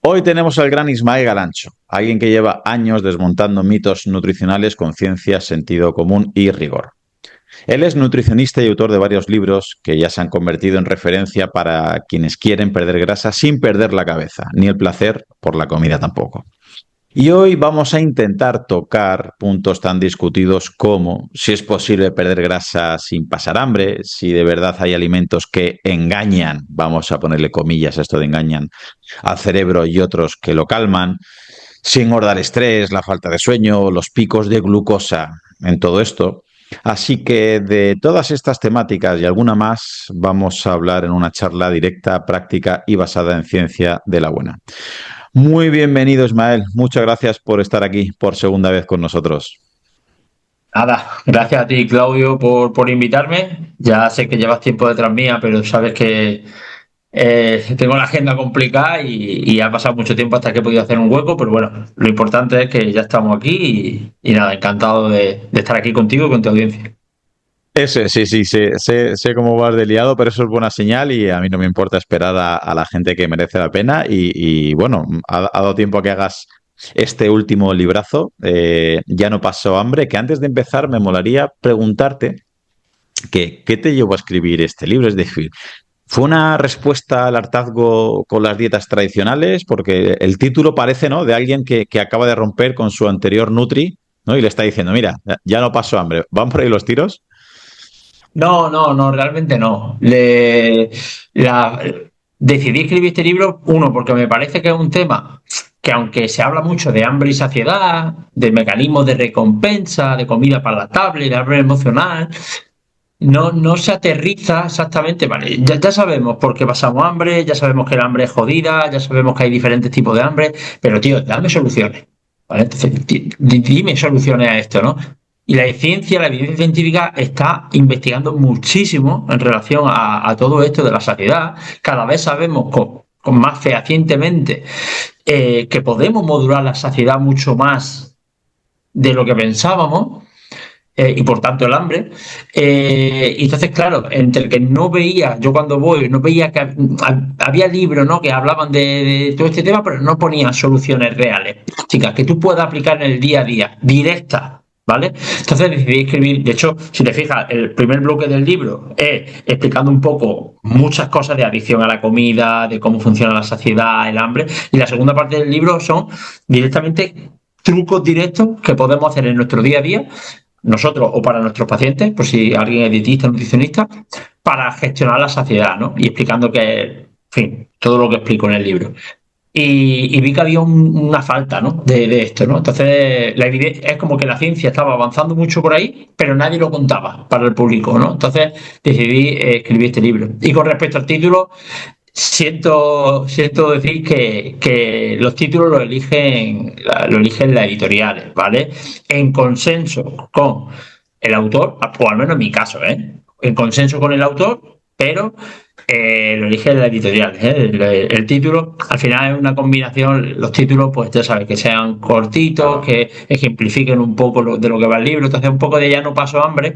Hoy tenemos al gran Ismael Galancho, alguien que lleva años desmontando mitos nutricionales con ciencia, sentido común y rigor. Él es nutricionista y autor de varios libros que ya se han convertido en referencia para quienes quieren perder grasa sin perder la cabeza, ni el placer por la comida tampoco. Y hoy vamos a intentar tocar puntos tan discutidos como si es posible perder grasa sin pasar hambre, si de verdad hay alimentos que engañan, vamos a ponerle comillas a esto de engañan, al cerebro y otros que lo calman, si engorda el estrés, la falta de sueño, los picos de glucosa en todo esto. Así que de todas estas temáticas y alguna más vamos a hablar en una charla directa, práctica y basada en ciencia de la buena. Muy bienvenido, Ismael. Muchas gracias por estar aquí por segunda vez con nosotros. Nada, gracias a ti, Claudio, por invitarme. Ya sé que llevas tiempo detrás mía, pero sabes que tengo la agenda complicada y ha pasado mucho tiempo hasta que he podido hacer un hueco, pero bueno, lo importante es que ya estamos aquí y nada, encantado de estar aquí contigo y con tu audiencia. Ese, sí, sí, sé cómo vas de liado, pero eso es buena señal y a mí no me importa esperar a la gente que merece la pena. Bueno, ha dado tiempo a que hagas este último librazo, Ya no paso hambre, que antes de empezar me molaría preguntarte que, ¿qué te llevó a escribir este libro? Es decir, ¿fue una respuesta al hartazgo con las dietas tradicionales? Porque el título parece, ¿no?, de alguien que acaba de romper con su anterior Nutri, ¿no? Y le está diciendo, mira, ya no paso hambre. ¿Van por ahí los tiros? No, realmente no. La- Decidí escribir este libro, uno, porque me parece que es un tema que aunque se habla mucho de hambre y saciedad, de mecanismos de recompensa, de comida palatable, de hambre emocional, no se aterriza exactamente, vale, ya sabemos por qué pasamos hambre, ya sabemos que el hambre es jodida, ya sabemos que hay diferentes tipos de hambre, pero tío, dame soluciones, ¿vale? Entonces, dime soluciones a esto, ¿no? Y la ciencia, la evidencia científica está investigando muchísimo en relación a todo esto de la saciedad. Cada vez sabemos con más fehacientemente que podemos modular la saciedad mucho más de lo que pensábamos y por tanto el hambre. Y entonces, claro, entre el que no veía, yo cuando voy, no veía que había libros, ¿no?, que hablaban de todo este tema, pero no ponían soluciones reales, chicas, que tú puedas aplicar en el día a día, directas. ¿Vale? Entonces decidí escribir, de hecho, si te fijas, el primer bloque del libro es explicando un poco muchas cosas de adicción a la comida, de cómo funciona la saciedad, el hambre, y la segunda parte del libro son directamente trucos directos que podemos hacer en nuestro día a día nosotros o para nuestros pacientes, por si alguien es dietista, nutricionista, para gestionar la saciedad, ¿no? Y explicando que, en fin, todo lo que explico en el libro. Y vi que había una falta, ¿no?, de esto, ¿no? Entonces, es como que la ciencia estaba avanzando mucho por ahí, pero nadie lo contaba para el público, ¿no? Entonces, decidí escribir este libro. Y con respecto al título, siento decir que los títulos lo eligen las editoriales, ¿vale? En consenso con el autor, o al menos en mi caso, ¿eh? En consenso con el autor, pero lo eligen las editoriales, ¿eh? El título, al final es una combinación, los títulos, pues ya sabes, que sean cortitos, Claro. que ejemplifiquen un poco de lo que va el libro, entonces un poco de ya no paso hambre,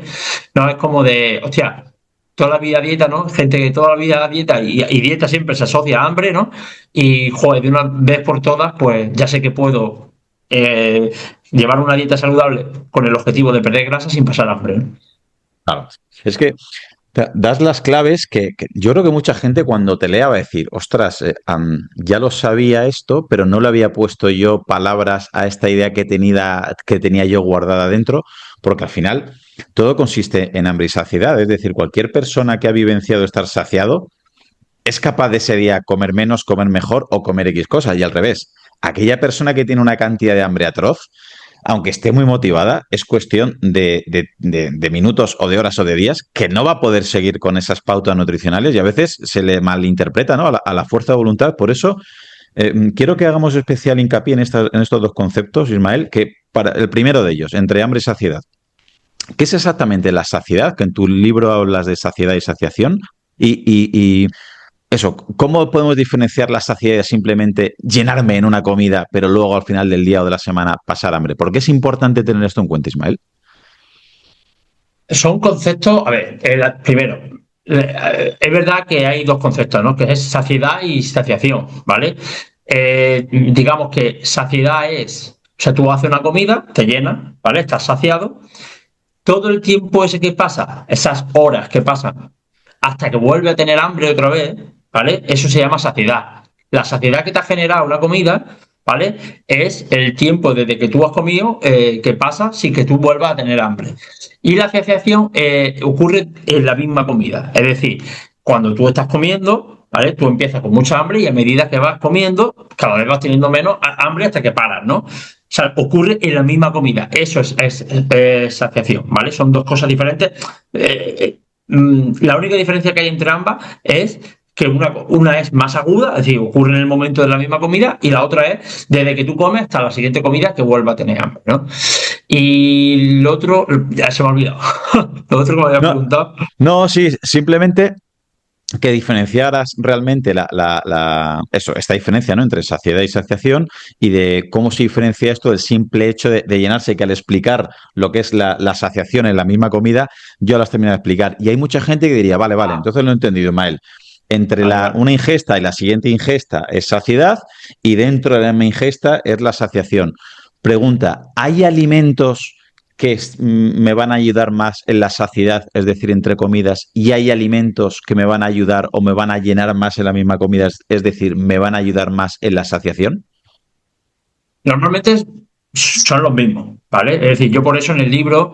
no es como de, hostia, toda la vida dieta, ¿no? Gente que toda la vida dieta y dieta siempre se asocia a hambre, ¿no? Y, joder, de una vez por todas, pues ya sé que puedo llevar una dieta saludable con el objetivo de perder grasa sin pasar hambre, ¿no? Claro. Es que das las claves que yo creo que mucha gente cuando te lea va a decir, ostras, ya lo sabía esto, pero no le había puesto yo palabras a esta idea que tenía yo guardada dentro, porque al final todo consiste en hambre y saciedad. Es decir, cualquier persona que ha vivenciado estar saciado es capaz de ese día comer menos, comer mejor o comer X cosas. Y al revés, aquella persona que tiene una cantidad de hambre atroz, aunque esté muy motivada, es cuestión de minutos o de horas o de días que no va a poder seguir con esas pautas nutricionales y a veces se le malinterpreta, ¿no?, a la fuerza de voluntad. Por eso quiero que hagamos especial hincapié en estos dos conceptos, Ismael, que para el primero de ellos, entre hambre y saciedad. ¿Qué es exactamente la saciedad? Que en tu libro hablas de saciedad y saciación. Y eso, ¿cómo podemos diferenciar la saciedad de simplemente llenarme en una comida, pero luego al final del día o de la semana pasar hambre? ¿Por qué es importante tener esto en cuenta, Ismael? Son conceptos, a ver, primero, es verdad que hay dos conceptos, ¿no?, que es saciedad y saciación, ¿vale? digamos que saciedad es, o sea, tú haces una comida, te llenas, ¿vale? Estás saciado. Todo el tiempo ese que pasa, esas horas que pasan, hasta que vuelve a tener hambre otra vez, ¿vale? Eso se llama saciedad. La saciedad que te ha generado una comida, ¿vale? Es el tiempo desde que tú has comido que pasa sin que tú vuelvas a tener hambre. Y la saciación ocurre en la misma comida. Es decir, cuando tú estás comiendo, ¿vale? Tú empiezas con mucha hambre y a medida que vas comiendo, cada vez vas teniendo menos hambre hasta que paras, ¿no? O sea, ocurre en la misma comida. Eso es saciación, ¿vale? Son dos cosas diferentes. La única diferencia que hay entre ambas es que una es más aguda, es decir, ocurre en el momento de la misma comida, y la otra es desde que tú comes hasta la siguiente comida que vuelva a tener hambre, ¿no? Y lo otro, ya se me ha olvidado. Lo otro que me había No, preguntado. no, sí, simplemente que diferenciaras realmente esta diferencia, ¿no? Entre saciedad y saciación, y de cómo se diferencia esto del simple hecho de llenarse, que al explicar lo que es la saciación en la misma comida, yo las termino de explicar. Y hay mucha gente que diría, vale, Ah, entonces lo he entendido, Mael. Entre vale, vale. una ingesta y la siguiente ingesta es saciedad, y dentro de la misma ingesta es la saciación. Pregunta, ¿hay alimentos que me van a ayudar más en la saciedad, es decir, entre comidas, y hay alimentos que me van a ayudar o me van a llenar más en la misma comida, es decir, me van a ayudar más en la saciación? Normalmente son los mismos, ¿vale? Es decir, yo por eso en el libro,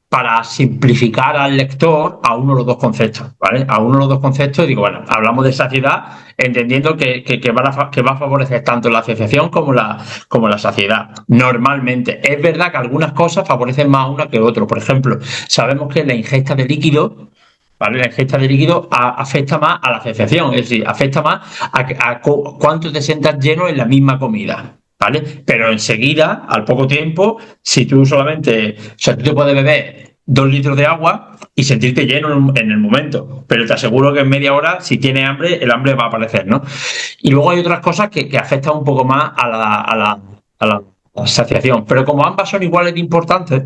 para simplificar al lector, a uno los dos conceptos, ¿vale? A uno los dos conceptos y digo, bueno, hablamos de saciedad, entendiendo que va a favorecer tanto la saciación como la saciedad. Normalmente, es verdad que algunas cosas favorecen más una que otra. Por ejemplo, sabemos que la ingesta de líquido, ¿vale? La ingesta de líquido afecta más a la saciación, es decir, afecta más a cuánto te sientas lleno en la misma comida, ¿vale? Pero enseguida, al poco tiempo, si tú solamente, o sea, tú te puedes beber 2 litros de agua y sentirte lleno en el momento, pero te aseguro que en media hora, si tienes hambre, el hambre va a aparecer, ¿no? Y luego hay otras cosas que afectan un poco más a la saciación, pero como ambas son iguales de importantes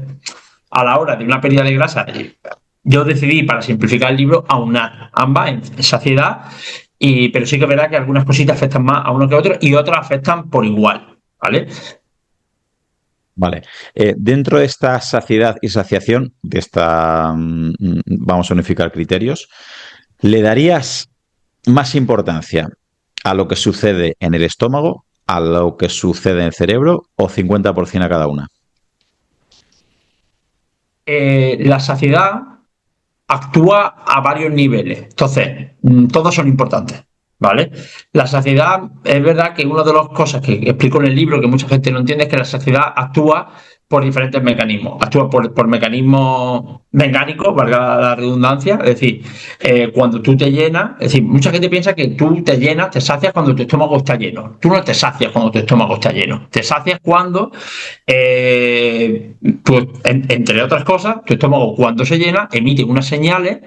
a la hora de una pérdida de grasa, yo decidí, para simplificar el libro, aunar ambas en saciedad, pero sí que es verdad que algunas cositas afectan más a uno que a otro y otras afectan por igual, ¿vale? Vale. Dentro de esta saciedad y saciación, vamos a unificar criterios, ¿le darías más importancia a lo que sucede en el estómago, a lo que sucede en el cerebro, o 50% a cada una? La saciedad actúa a varios niveles, entonces todos son importantes, ¿vale? La saciedad, es verdad que una de las cosas que explico en el libro que mucha gente no entiende es que la saciedad actúa por diferentes mecanismos, actúa por mecanismos mecánicos, valga la redundancia, es decir, cuando tú te llenas, es decir, mucha gente piensa que tú te llenas, te sacias cuando tu estómago está lleno, tú no te sacias cuando tu estómago está lleno, te sacias cuando pues, entre otras cosas, tu estómago cuando se llena emite unas señales,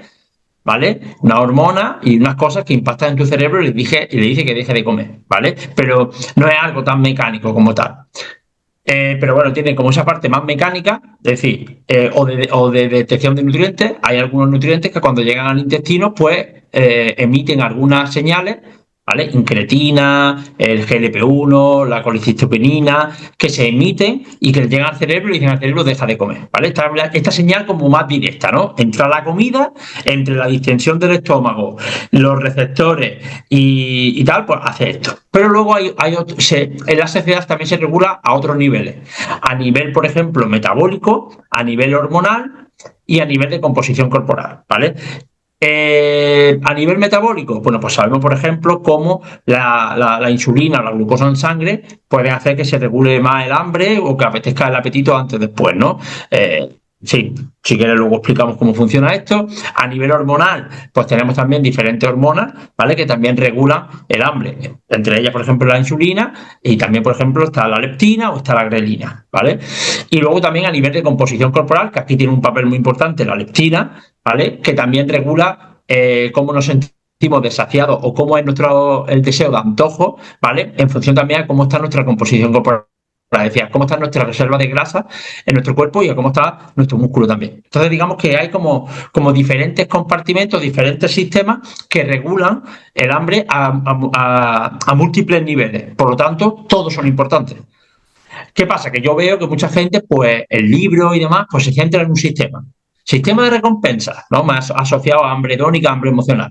¿vale? Una hormona y unas cosas que impactan en tu cerebro y le dice que deje de comer, ¿vale? Pero no es algo tan mecánico como tal. Pero bueno, tiene como esa parte más mecánica, es decir, o de detección de nutrientes. Hay algunos nutrientes que cuando llegan al intestino, pues emiten algunas señales, ¿vale? Incretina, el GLP-1, la colicistoquinina, que se emiten y que llegan al cerebro y dicen al cerebro deja de comer, ¿vale? Esta señal como más directa, ¿no? Entra la comida, entre la distensión del estómago, los receptores y tal, pues hace esto. Pero luego en la saciedad también se regula a otros niveles. A nivel, por ejemplo, metabólico, a nivel hormonal y a nivel de composición corporal, ¿vale? A nivel metabólico, bueno, pues sabemos, por ejemplo, cómo la insulina o la glucosa en sangre puede hacer que se regule más el hambre o que apetezca el apetito antes después, ¿no? Sí, si quieres luego explicamos cómo funciona esto. A nivel hormonal, pues tenemos también diferentes hormonas, ¿vale? Que también regulan el hambre. Entre ellas, por ejemplo, la insulina y también, por ejemplo, está la leptina o está la grelina, ¿vale? Y luego también a nivel de composición corporal, que aquí tiene un papel muy importante la leptina, ¿vale? Que también regula cómo nos sentimos desaciados o cómo es el deseo de antojo, ¿vale? En función también de cómo está nuestra composición corporal decía cómo está nuestra reserva de grasa en nuestro cuerpo y a cómo está nuestro músculo también. Entonces, digamos que hay como diferentes compartimentos, diferentes sistemas que regulan el hambre a múltiples niveles. Por lo tanto, todos son importantes. ¿Qué pasa? Que yo veo que mucha gente, pues el libro y demás, pues se centra en un sistema. Sistema de recompensa, ¿no? Más asociado a hambre hedónica, hambre emocional.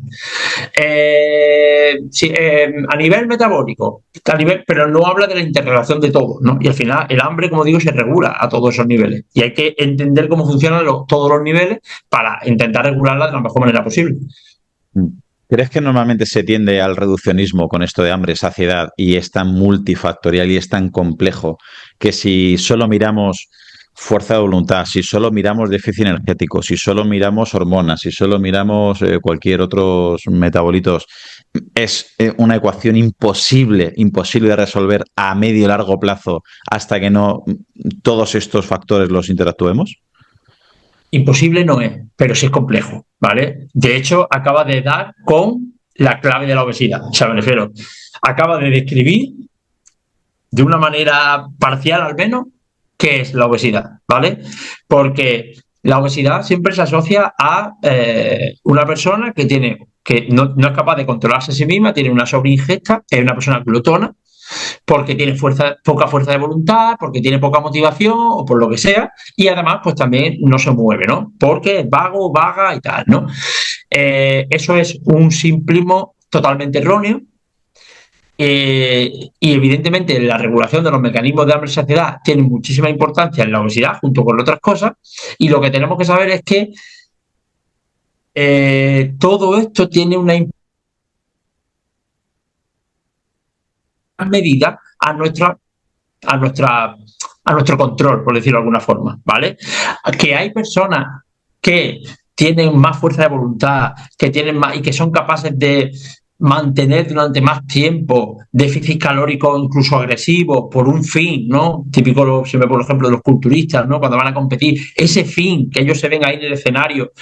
A nivel metabólico, pero no habla de la interrelación de todo, ¿no? Y al final el hambre, como digo, se regula a todos esos niveles. Y hay que entender cómo funcionan todos los niveles para intentar regularla de la mejor manera posible. ¿Crees que normalmente se tiende al reduccionismo con esto de hambre, saciedad, y es tan multifactorial y es tan complejo que si solo miramos fuerza de voluntad, si solo miramos déficit energético, si solo miramos hormonas, si solo miramos cualquier otros metabolitos, es una ecuación imposible de resolver a medio y largo plazo hasta que no todos estos factores los interactuemos? Imposible no es, pero sí es complejo, ¿vale? De hecho, acaba de dar con la clave de la obesidad. O sea, me refiero, acaba de describir de una manera parcial al menos qué es la obesidad, ¿vale? Porque la obesidad siempre se asocia a una persona que no es capaz de controlarse a sí misma, tiene una sobreingesta, es una persona glotona, porque tiene poca fuerza de voluntad, porque tiene poca motivación o por lo que sea, y además pues también no se mueve, ¿no? Porque es vago, vaga y tal, ¿no? Eso es un simplismo totalmente erróneo. Y evidentemente la regulación de los mecanismos de hambre y saciedad tiene muchísima importancia en la obesidad junto con otras cosas, y lo que tenemos que saber es que todo esto tiene una medida a nuestra a nuestro control, por decirlo de alguna forma, ¿vale? Que hay personas que tienen más fuerza de voluntad, que tienen más y que son capaces de mantener durante más tiempo déficit calórico incluso agresivo por un fin, ¿no? Típico, siempre por ejemplo, de los culturistas, ¿no? Cuando van a competir, ese fin que ellos se ven ahí en el escenario,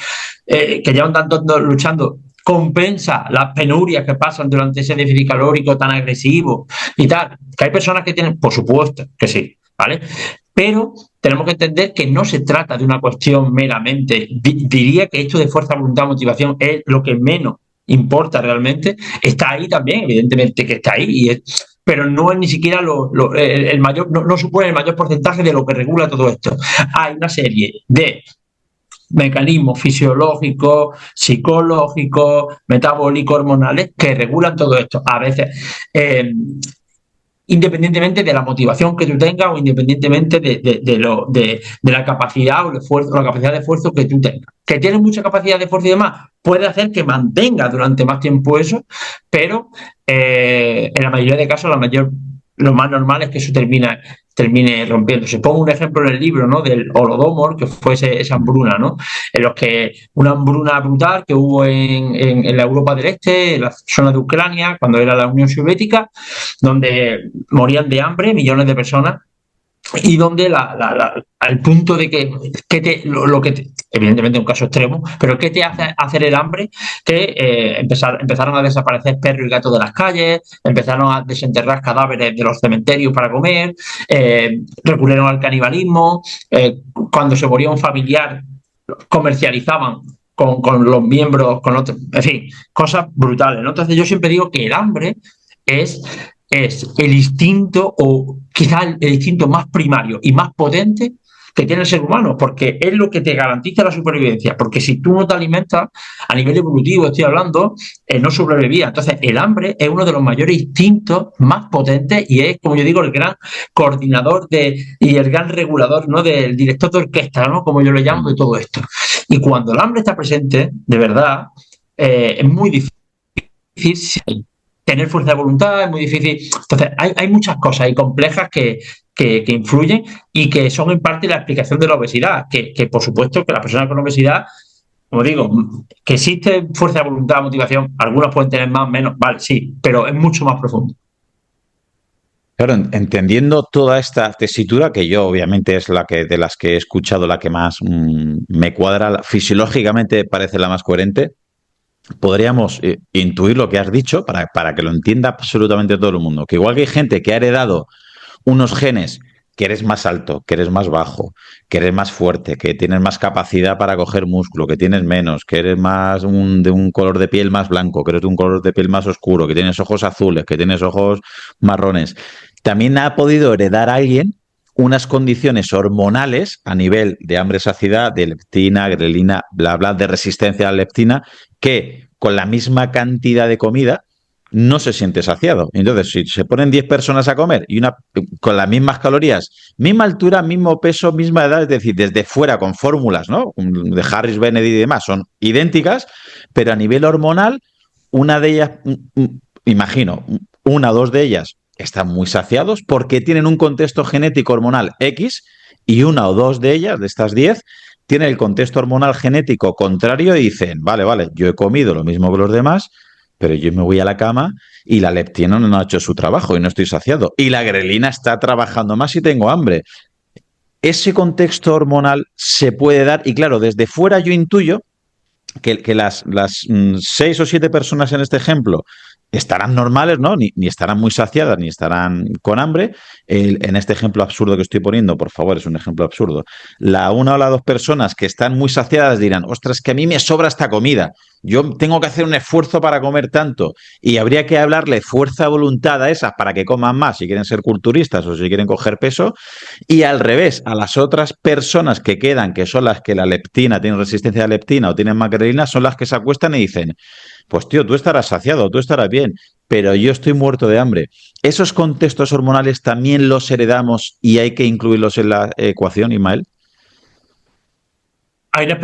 que llevan tanto luchando, compensa las penurias que pasan durante ese déficit calórico tan agresivo y tal. Que hay personas que tienen, por supuesto que sí, ¿vale? Pero tenemos que entender que no se trata de una cuestión meramente, diría que esto de fuerza, voluntad, motivación es lo que menos importa realmente. Está ahí también, evidentemente que está ahí, pero no es ni siquiera el mayor, no supone el mayor porcentaje de lo que regula todo esto. Hay una serie de mecanismos fisiológicos, psicológicos, metabólicos, hormonales que regulan todo esto. A veces, independientemente de la motivación que tú tengas o independientemente de la capacidad o el esfuerzo, la capacidad de esfuerzo que tú tengas. Que tienes mucha capacidad de esfuerzo y demás, puede hacer que mantenga durante más tiempo eso, pero en la mayoría de casos, lo más normal es que eso termine rompiéndose. Pongo un ejemplo en el libro, ¿no? Del Holodomor, que fue esa hambruna, ¿no? En los que una hambruna brutal que hubo en la Europa del Este, en la zona de Ucrania, cuando era la Unión Soviética, donde morían de hambre millones de personas, y donde al punto de evidentemente un caso extremo, pero ¿qué te hace hacer el hambre? Que empezaron a desaparecer perros y gatos de las calles, empezaron a desenterrar cadáveres de los cementerios para comer, recurrieron al canibalismo, cuando se moría un familiar comercializaban con los miembros, con otros, en fin, cosas brutales, ¿no? Entonces yo siempre digo que el hambre es el instinto, o quizás el instinto más primario y más potente que tiene el ser humano, porque es lo que te garantiza la supervivencia, porque si tú no te alimentas, a nivel evolutivo estoy hablando, no sobrevivías. Entonces el hambre es uno de los mayores instintos más potentes y es, como yo digo, el gran coordinador y el gran regulador, ¿no? Del director de orquesta, ¿no? Como yo le llamo, de todo esto. Y cuando el hambre está presente, de verdad, es muy difícil tener fuerza de voluntad, es muy difícil. Entonces, hay muchas cosas ahí complejas que influyen y que son en parte la explicación de la obesidad, que por supuesto que las personas con obesidad, como digo, que existe fuerza de voluntad, motivación, algunas pueden tener más, menos, vale, sí, pero es mucho más profundo. Claro, entendiendo toda esta tesitura, que yo obviamente es de las que he escuchado la que más me cuadra, fisiológicamente parece la más coherente, podríamos intuir lo que has dicho para que lo entienda absolutamente todo el mundo. Que igual que hay gente que ha heredado unos genes que eres más alto, que eres más bajo, que eres más fuerte, que tienes más capacidad para coger músculo, que tienes menos, que eres más de un color de piel más blanco, que eres de un color de piel más oscuro, que tienes ojos azules, que tienes ojos marrones. También ha podido heredar a alguien unas condiciones hormonales a nivel de hambre, saciedad, de leptina, grelina, bla, bla, de resistencia a la leptina, que con la misma cantidad de comida no se siente saciado. Entonces, si se ponen 10 personas a comer y una con las mismas calorías, misma altura, mismo peso, misma edad, es decir, desde fuera con fórmulas, ¿no? De Harris, Benedict y demás, son idénticas, pero a nivel hormonal, una de ellas, imagino, una o dos de ellas están muy saciados porque tienen un contexto genético hormonal X y una o dos de ellas, de estas 10, tienen el contexto hormonal genético contrario y dicen, vale, vale, yo he comido lo mismo que los demás, pero yo me voy a la cama y la leptina no ha hecho su trabajo y no estoy saciado. Y la grelina está trabajando más y tengo hambre. Ese contexto hormonal se puede dar y claro, desde fuera yo intuyo que las 6 o 7 personas en este ejemplo estarán normales, ¿no? Ni estarán muy saciadas, ni estarán con hambre. En este ejemplo absurdo que estoy poniendo, por favor, es un ejemplo absurdo. La una o las dos personas que están muy saciadas dirán, ostras, que a mí me sobra esta comida. Yo tengo que hacer un esfuerzo para comer tanto y habría que hablarle fuerza de voluntad a esas para que coman más si quieren ser culturistas o si quieren coger peso y al revés, a las otras personas que quedan, que son las que la leptina, tienen resistencia a la leptina o tienen macrelina, son las que se acuestan y dicen, pues tío, tú estarás saciado, tú estarás bien, pero yo estoy muerto de hambre. ¿Esos contextos hormonales también los heredamos y hay que incluirlos en la ecuación, Ismael? Hay una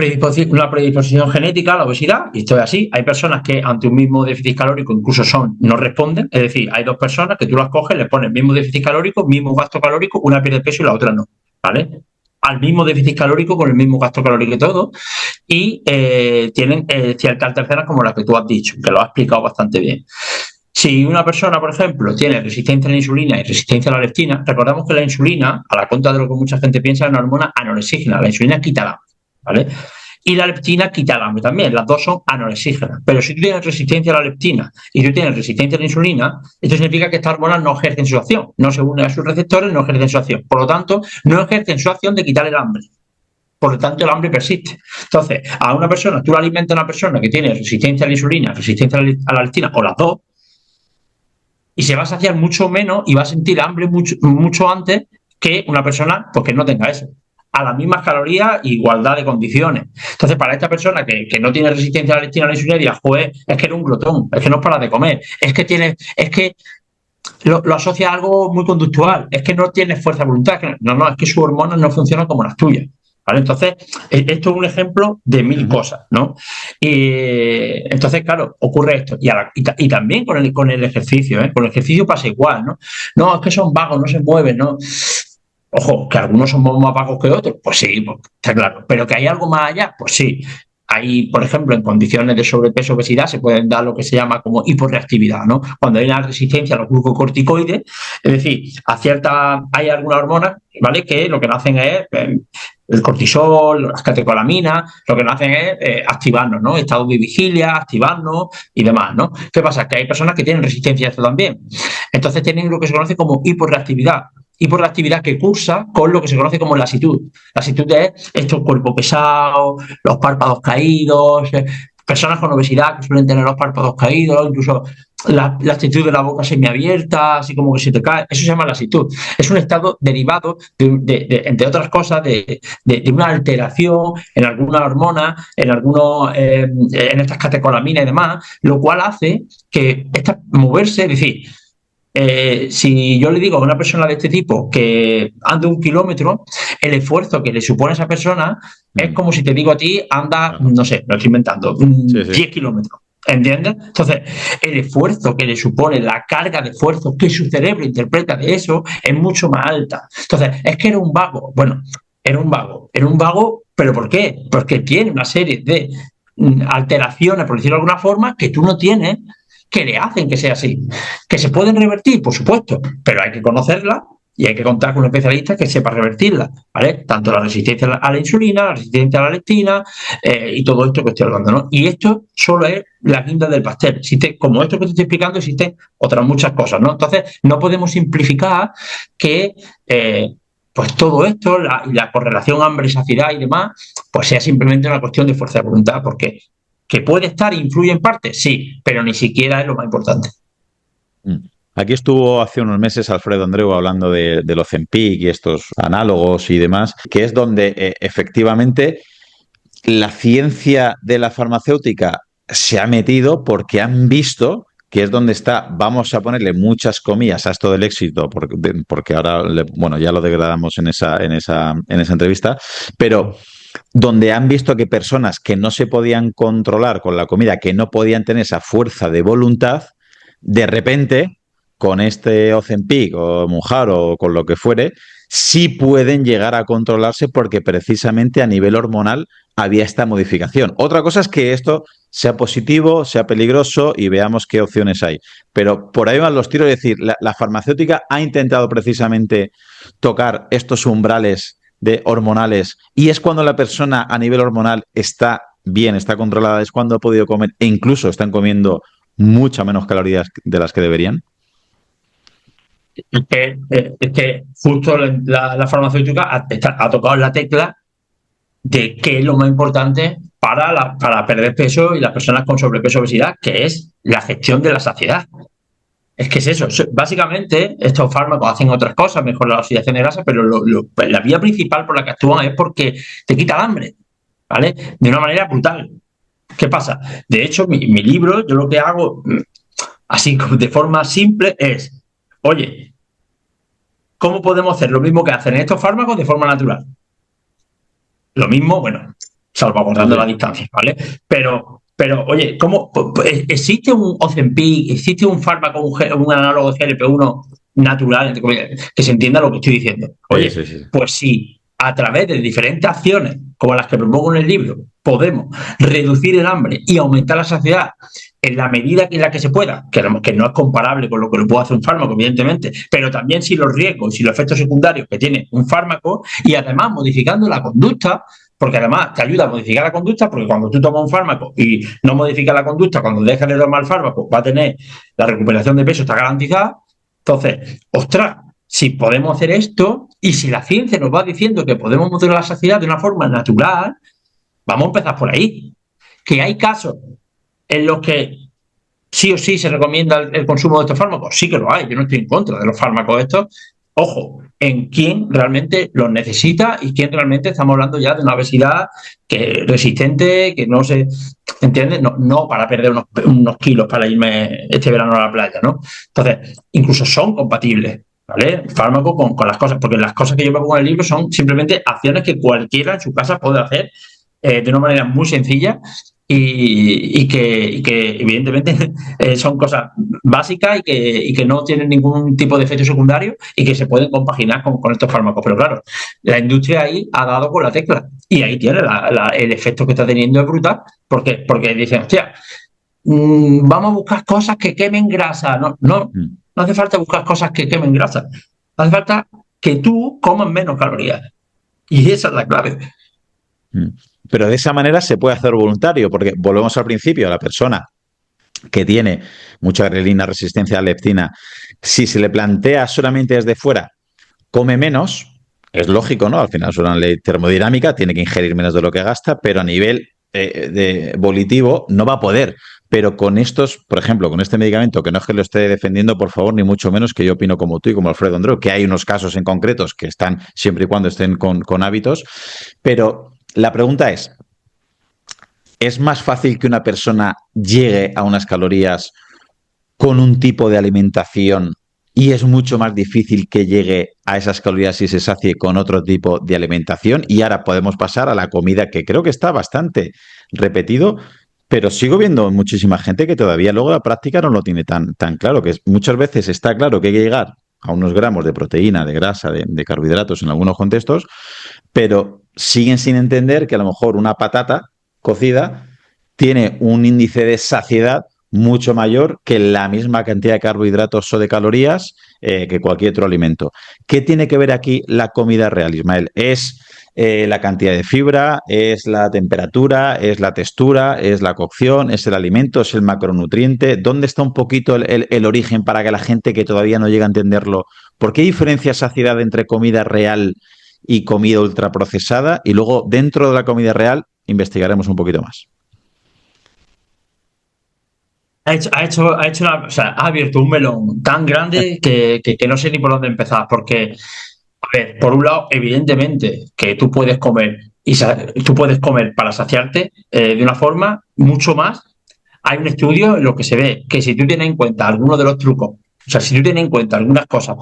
predisposición genética a la obesidad, y esto es así. Hay personas que ante un mismo déficit calórico incluso no responden. Es decir, hay dos personas que tú las coges, les pones el mismo déficit calórico, mismo gasto calórico, una pierde peso y la otra no. ¿Vale? Al mismo déficit calórico, con el mismo gasto calórico y todo, y tienen ciertas alternancias como las que tú has dicho, que lo has explicado bastante bien. Si una persona, por ejemplo, tiene resistencia a la insulina y resistencia a la leptina, recordamos que la insulina, a la contra de lo que mucha gente piensa, es una hormona anorexígena. La insulina quita el hambre, ¿vale? Y la leptina quita el hambre también. Las dos son anorexígenas. Pero si tú tienes resistencia a la leptina y tú tienes resistencia a la insulina, esto significa que estas hormonas no ejercen su acción. No se unen a sus receptores, no ejercen su acción. Por lo tanto, no ejercen su acción de quitar el hambre. Por lo tanto, el hambre persiste. Entonces, a una persona, tú le alimentas a una persona que tiene resistencia a la insulina, resistencia a la leptina, o las dos, y se va a saciar mucho menos y va a sentir hambre mucho antes que una persona pues, que no tenga eso. A las mismas calorías, igualdad de condiciones. Entonces, para esta persona que no tiene resistencia a la leptina, a la insulina, dirá, joder, es que eres un glotón, es que no para de comer, es que lo asocia a algo muy conductual, es que no tienes fuerza de voluntad, no, es que sus hormonas no funcionan como las tuyas. ¿Vale? Entonces, esto es un ejemplo de mil cosas, ¿no? Y entonces, claro, ocurre esto. Y también con el ejercicio, ¿eh? Con el ejercicio pasa igual, ¿no? No, es que son vagos, no se mueven, ¿no? Ojo, que algunos somos más vagos que otros, pues sí, pues, está claro. Pero que hay algo más allá, pues sí. Hay, por ejemplo, en condiciones de sobrepeso o obesidad se pueden dar lo que se llama como hiporreactividad, ¿no? Cuando hay una resistencia a los glucocorticoides, es decir, hay algunas hormonas, ¿vale? Que lo que hacen es el cortisol, las catecolaminas, lo que nos hacen es activarnos, ¿no? Estados de vigilia, activarnos y demás, ¿no? ¿Qué pasa? Que hay personas que tienen resistencia a esto también. Entonces tienen lo que se conoce como hiporreactividad. Hiporreactividad que cursa con lo que se conoce como lasitud. Lasitud es estos cuerpos pesados, los párpados caídos, personas con obesidad que suelen tener los párpados caídos, incluso la actitud de la boca semiabierta, así como que se te cae. Eso se llama lasitud. Es un estado derivado, entre otras cosas, de una alteración en alguna hormona, en estas catecolaminas y demás, lo cual hace que moverse, es decir, si yo le digo a una persona de este tipo que ande 1 kilómetro, el esfuerzo que le supone a esa persona es como si te digo a ti, anda, no sé, lo estoy inventando, 10 kilómetros. ¿Entiendes? Entonces, el esfuerzo que le supone, la carga de esfuerzo que su cerebro interpreta de eso es mucho más alta. Entonces, es que era un vago. Bueno, era un vago, ¿pero por qué? Porque tiene una serie de alteraciones, por decirlo de alguna forma, que tú no tienes, que le hacen que sea así. ¿Que se pueden revertir? Por supuesto, pero hay que conocerla y hay que contar con un especialista que sepa revertirla, ¿vale? Tanto la resistencia a la insulina, la resistencia a la leptina y todo esto que estoy hablando, ¿no? Y esto solo es la guinda del pastel. Como esto que te estoy explicando, existen otras muchas cosas, ¿no? Entonces, no podemos simplificar que pues todo esto, la correlación hambre-saciedad y demás, pues sea simplemente una cuestión de fuerza de voluntad, porque que puede estar e influye en parte, sí, pero ni siquiera es lo más importante. Aquí estuvo hace unos meses Alfredo Andreu hablando del Ozempic y estos análogos y demás, que es donde efectivamente la ciencia de la farmacéutica se ha metido porque han visto que es donde está, vamos a ponerle muchas comillas a esto del éxito, porque ahora, bueno, ya lo degradamos en esa entrevista, pero donde han visto que personas que no se podían controlar con la comida, que no podían tener esa fuerza de voluntad, de repente, con este Ozempic o Mounjaro o con lo que fuere, sí pueden llegar a controlarse porque precisamente a nivel hormonal había esta modificación. Otra cosa es que esto sea positivo, sea peligroso y veamos qué opciones hay. Pero por ahí van los tiros, es decir, la farmacéutica ha intentado precisamente tocar estos umbrales de hormonales y es cuando la persona a nivel hormonal está bien, está controlada, es cuando ha podido comer e incluso están comiendo mucha menos calorías de las que deberían. Es que justo la farmacéutica ha tocado la tecla de qué es lo más importante para perder peso y las personas con sobrepeso o obesidad, que es la gestión de la saciedad. Es que es eso. Básicamente, estos fármacos hacen otras cosas, mejoran la oxidación de grasa, pero la vía principal por la que actúan es porque te quita el hambre, ¿vale? De una manera brutal. ¿Qué pasa? De hecho, mi libro, yo lo que hago, así como de forma simple, es, oye, ¿cómo podemos hacer lo mismo que hacen estos fármacos de forma natural? Lo mismo, bueno, salvaguardando la distancia, ¿vale? Oye, ¿cómo existe un Ozempic, existe un fármaco, un análogo de GLP-1 natural, entre comillas, que se entienda lo que estoy diciendo? Oye, Sí, sí, sí. pues sí, a través de diferentes acciones, como las que propongo en el libro, podemos reducir el hambre y aumentar la saciedad en la medida en la que se pueda, que no es comparable con lo que lo puede hacer un fármaco, evidentemente, pero también si los riesgos y los efectos secundarios que tiene un fármaco y además modificando la conducta, porque además te ayuda a modificar la conducta, porque cuando tú tomas un fármaco y no modificas la conducta, cuando dejas de tomar el fármaco, va a tener la recuperación de peso, está garantizada. Entonces, ostras, si podemos hacer esto y si la ciencia nos va diciendo que podemos modular la saciedad de una forma natural, vamos a empezar por ahí. Que hay casos en los que sí o sí se recomienda el consumo de estos fármacos, sí que lo hay, yo no estoy en contra de los fármacos estos. Ojo, en quién realmente los necesita y quién realmente estamos hablando ya de una obesidad que resistente, que no se entiende, no para perder unos kilos para irme este verano a la playa, ¿no? Entonces, incluso son compatibles, ¿vale? El fármaco con las cosas, porque las cosas que yo me pongo en el libro son simplemente acciones que cualquiera en su casa puede hacer de una manera muy sencilla y que evidentemente son cosas básicas y que no tienen ningún tipo de efecto secundario y que se pueden compaginar con estos fármacos. Pero claro, la industria ahí ha dado con la tecla y ahí tiene el efecto que está teniendo es brutal porque dicen, hostia, vamos a buscar cosas que quemen grasa. No hace falta buscar cosas que quemen grasa. Hace falta que tú comas menos calorías. Y esa es la clave. Pero de esa manera se puede hacer voluntario, porque volvemos al principio, a la persona que tiene mucha grelina, resistencia a la leptina, si se le plantea solamente desde fuera, come menos, es lógico, ¿no? Al final es una ley termodinámica, tiene que ingerir menos de lo que gasta, pero a nivel de volitivo no va a poder. Pero con estos, por ejemplo, con este medicamento, que no es que lo esté defendiendo, por favor, ni mucho menos que yo opino como tú y como Alfredo Andreu, que hay unos casos en concretos que están siempre y cuando estén con hábitos, pero la pregunta ¿es más fácil que una persona llegue a unas calorías con un tipo de alimentación y es mucho más difícil que llegue a esas calorías y se sacie con otro tipo de alimentación? Y ahora podemos pasar a la comida, que creo que está bastante repetido, pero sigo viendo muchísima gente que todavía luego la práctica no lo tiene tan claro, que muchas veces está claro que hay que llegar a unos gramos de proteína, de grasa, de carbohidratos en algunos contextos, pero siguen sin entender que a lo mejor una patata cocida tiene un índice de saciedad mucho mayor que la misma cantidad de carbohidratos o de calorías que cualquier otro alimento. ¿Qué tiene que ver aquí la comida real, Ismael? ¿Es la cantidad de fibra? ¿Es la temperatura? ¿Es la textura? ¿Es la cocción? ¿Es el alimento? ¿Es el macronutriente? ¿Dónde está un poquito el origen para que la gente que todavía no llega a entenderlo ¿Por qué diferencia saciedad entre comida real y comida ultraprocesada? Y luego, dentro de la comida real, investigaremos un poquito más. O sea, ha abierto un melón tan grande que no sé ni por dónde empezar, porque, a ver, por un lado, evidentemente que tú puedes comer tú puedes comer para saciarte de una forma mucho más. Hay un estudio en lo que se ve que si tú tienes en cuenta algunos de los trucos, o sea, si tú tienes en cuenta algunas cosas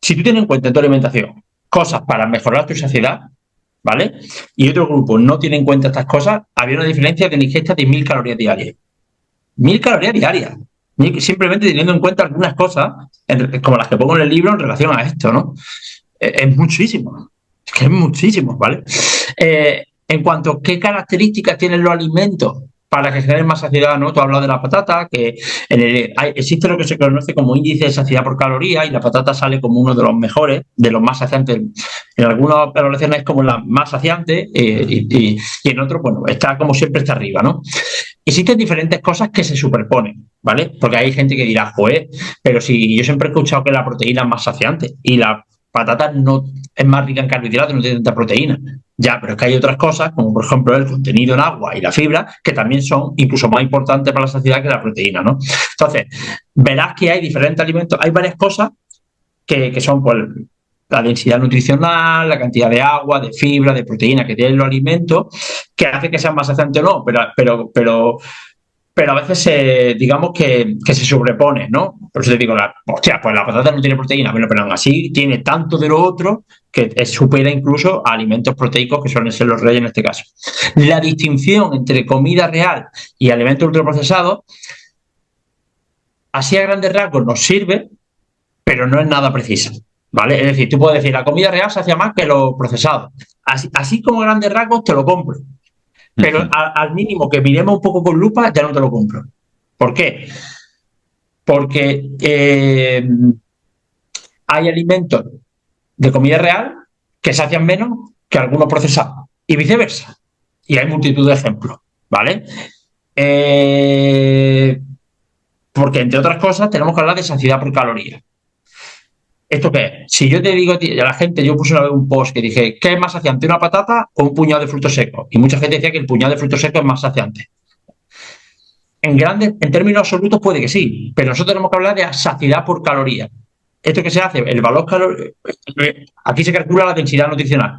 si tú tienes en cuenta en tu alimentación cosas para mejorar tu saciedad, ¿vale? Y otro grupo no tiene en cuenta estas cosas, había una diferencia de ingesta de 1.000 calorías diarias. 1.000 calorías diarias. Simplemente teniendo en cuenta algunas cosas, como las que pongo en el libro en relación a esto, ¿no? Es muchísimo. Es que es muchísimo, ¿vale? En cuanto a qué características tienen los alimentos para que generen más saciedad, ¿no? Tú has hablado de la patata, que existe lo que se conoce como índice de saciedad por caloría y la patata sale como uno de los mejores, de los más saciantes. En algunas poblaciones es como la más saciante y en otros, bueno, está como siempre está arriba, ¿no? Existen diferentes cosas que se superponen, ¿vale? Porque hay gente que dirá, joder, pero si yo siempre he escuchado que la proteína es más saciante y la patata no es más rica en carbohidratos, no tiene tanta proteína. Ya, pero es que hay otras cosas, como por ejemplo el contenido en agua y la fibra, que también son incluso más importantes para la saciedad que la proteína, ¿no? Entonces, verás que hay diferentes alimentos, hay varias cosas que son pues, la densidad nutricional, la cantidad de agua, de fibra, de proteína que tienen los alimentos, que hace que sean más saciantes o no, pero a veces digamos que se sobrepone, ¿no? Por eso te digo, hostia, pues la patata no tiene proteína, bueno, pero aún así tiene tanto de lo otro que supera incluso a alimentos proteicos que suelen ser los reyes en este caso. La distinción entre comida real y alimentos ultraprocesados, así a grandes rasgos nos sirve, pero no es nada precisa, ¿vale? Es decir, tú puedes decir, la comida real se hacía más que lo procesado. Así como a grandes rasgos te lo compro, pero al mínimo que miremos un poco con lupa ya no te lo compro. ¿Por qué? Porque hay alimentos de comida real que sacian menos que algunos procesados y viceversa. Y hay multitud de ejemplos, ¿vale? Porque entre otras cosas tenemos que hablar de saciedad por calorías. ¿Esto qué es? Si yo te digo a la gente, yo puse una vez un post que dije, ¿qué es más saciante, una patata o un puñado de frutos secos? Y mucha gente decía que el puñado de frutos secos es más saciante. En términos absolutos puede que sí, pero nosotros tenemos que hablar de saciedad por caloría. ¿Esto qué se hace? El valor aquí se calcula la densidad nutricional.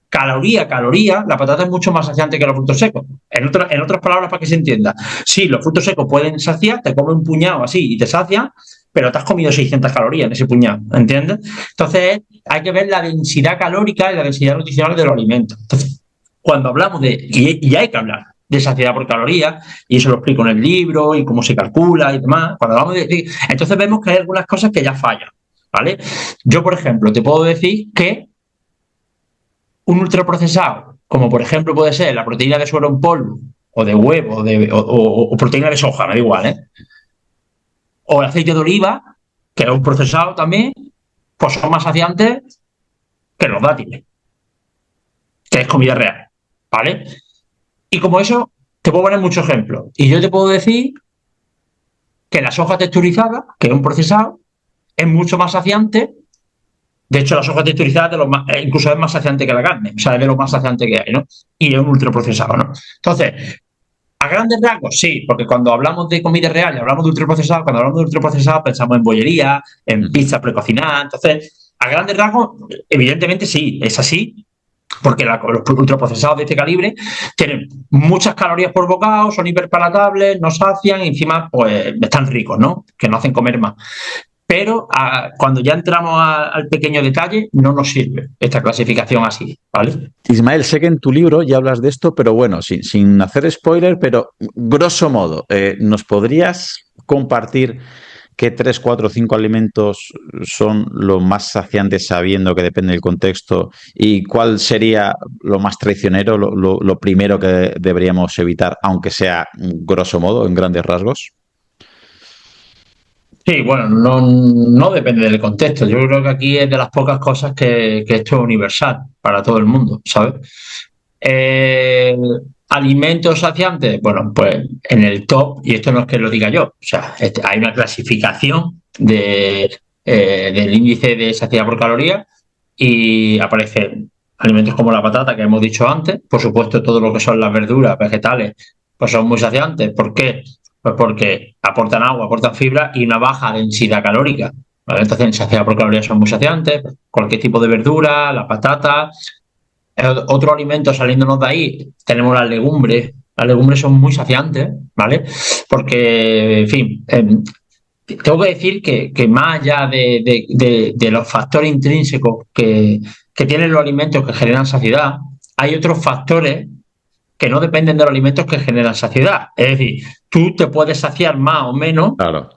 Caloría, la patata es mucho más saciante que los frutos secos. En otras palabras, para que se entienda, sí, los frutos secos pueden saciar, te comes un puñado así y te sacian, pero te has comido 600 calorías en ese puñado, ¿entiendes? Entonces, hay que ver la densidad calórica y la densidad nutricional de los alimentos. Entonces, cuando hablamos y hay que hablar de saciedad por calorías, y eso lo explico en el libro, y cómo se calcula y demás, cuando hablamos entonces vemos que hay algunas cosas que ya fallan, ¿vale? Yo, por ejemplo, te puedo decir que un ultraprocesado, como por ejemplo puede ser la proteína de suero en polvo, o de huevo, o proteína de soja, me da igual, ¿eh? O el aceite de oliva, que es un procesado también, pues son más saciantes que los dátiles, que es comida real, ¿vale? Y como eso, te puedo poner muchos ejemplos. Y yo te puedo decir que la soja texturizada, que es un procesado, es mucho más saciante. De hecho, la soja texturizada incluso es más saciante que la carne, o sea, es de lo más saciante que hay, ¿no? Y es un ultraprocesado, ¿no? Entonces, a grandes rasgos, sí, porque cuando hablamos de comida real y hablamos de ultraprocesado, cuando hablamos de ultraprocesado pensamos en bollería, en pizza precocinadas. Entonces, a grandes rasgos, evidentemente sí, es así, porque los ultraprocesados de este calibre tienen muchas calorías por bocado, son hiperpalatables, no sacian y encima pues están ricos, ¿no? Que nos hacen comer más. Pero cuando ya entramos al pequeño detalle, no nos sirve esta clasificación así, ¿vale? Ismael, sé que en tu libro ya hablas de esto, pero bueno, sin hacer spoiler, pero grosso modo, ¿nos podrías compartir qué 3, 4, 5 alimentos son los más saciantes sabiendo que depende del contexto y cuál sería lo más traicionero, lo primero que deberíamos evitar, aunque sea grosso modo, en grandes rasgos? Sí, bueno, no depende del contexto. Yo creo que aquí es de las pocas cosas que esto es universal para todo el mundo, ¿sabes? Eh, Alimentos saciantes, bueno, pues en el top, y esto no es que lo diga yo, o sea, hay una clasificación del índice de saciedad por caloría y aparecen alimentos como la patata que hemos dicho antes, por supuesto todo lo que son las verduras, vegetales, pues son muy saciantes. ¿Por qué? Pues porque aportan agua, aportan fibra y una baja densidad calórica. ¿Vale? Entonces, en saciedad por calorías son muy saciantes. Cualquier tipo de verdura, la patata. Otro alimento saliéndonos de ahí, tenemos las legumbres. Las legumbres son muy saciantes, ¿vale? Porque, en fin, tengo que decir que más allá de los factores intrínsecos que tienen los alimentos que generan saciedad, hay otros factores que no dependen de los alimentos que generan saciedad. Es decir, tú te puedes saciar más o menos Claro.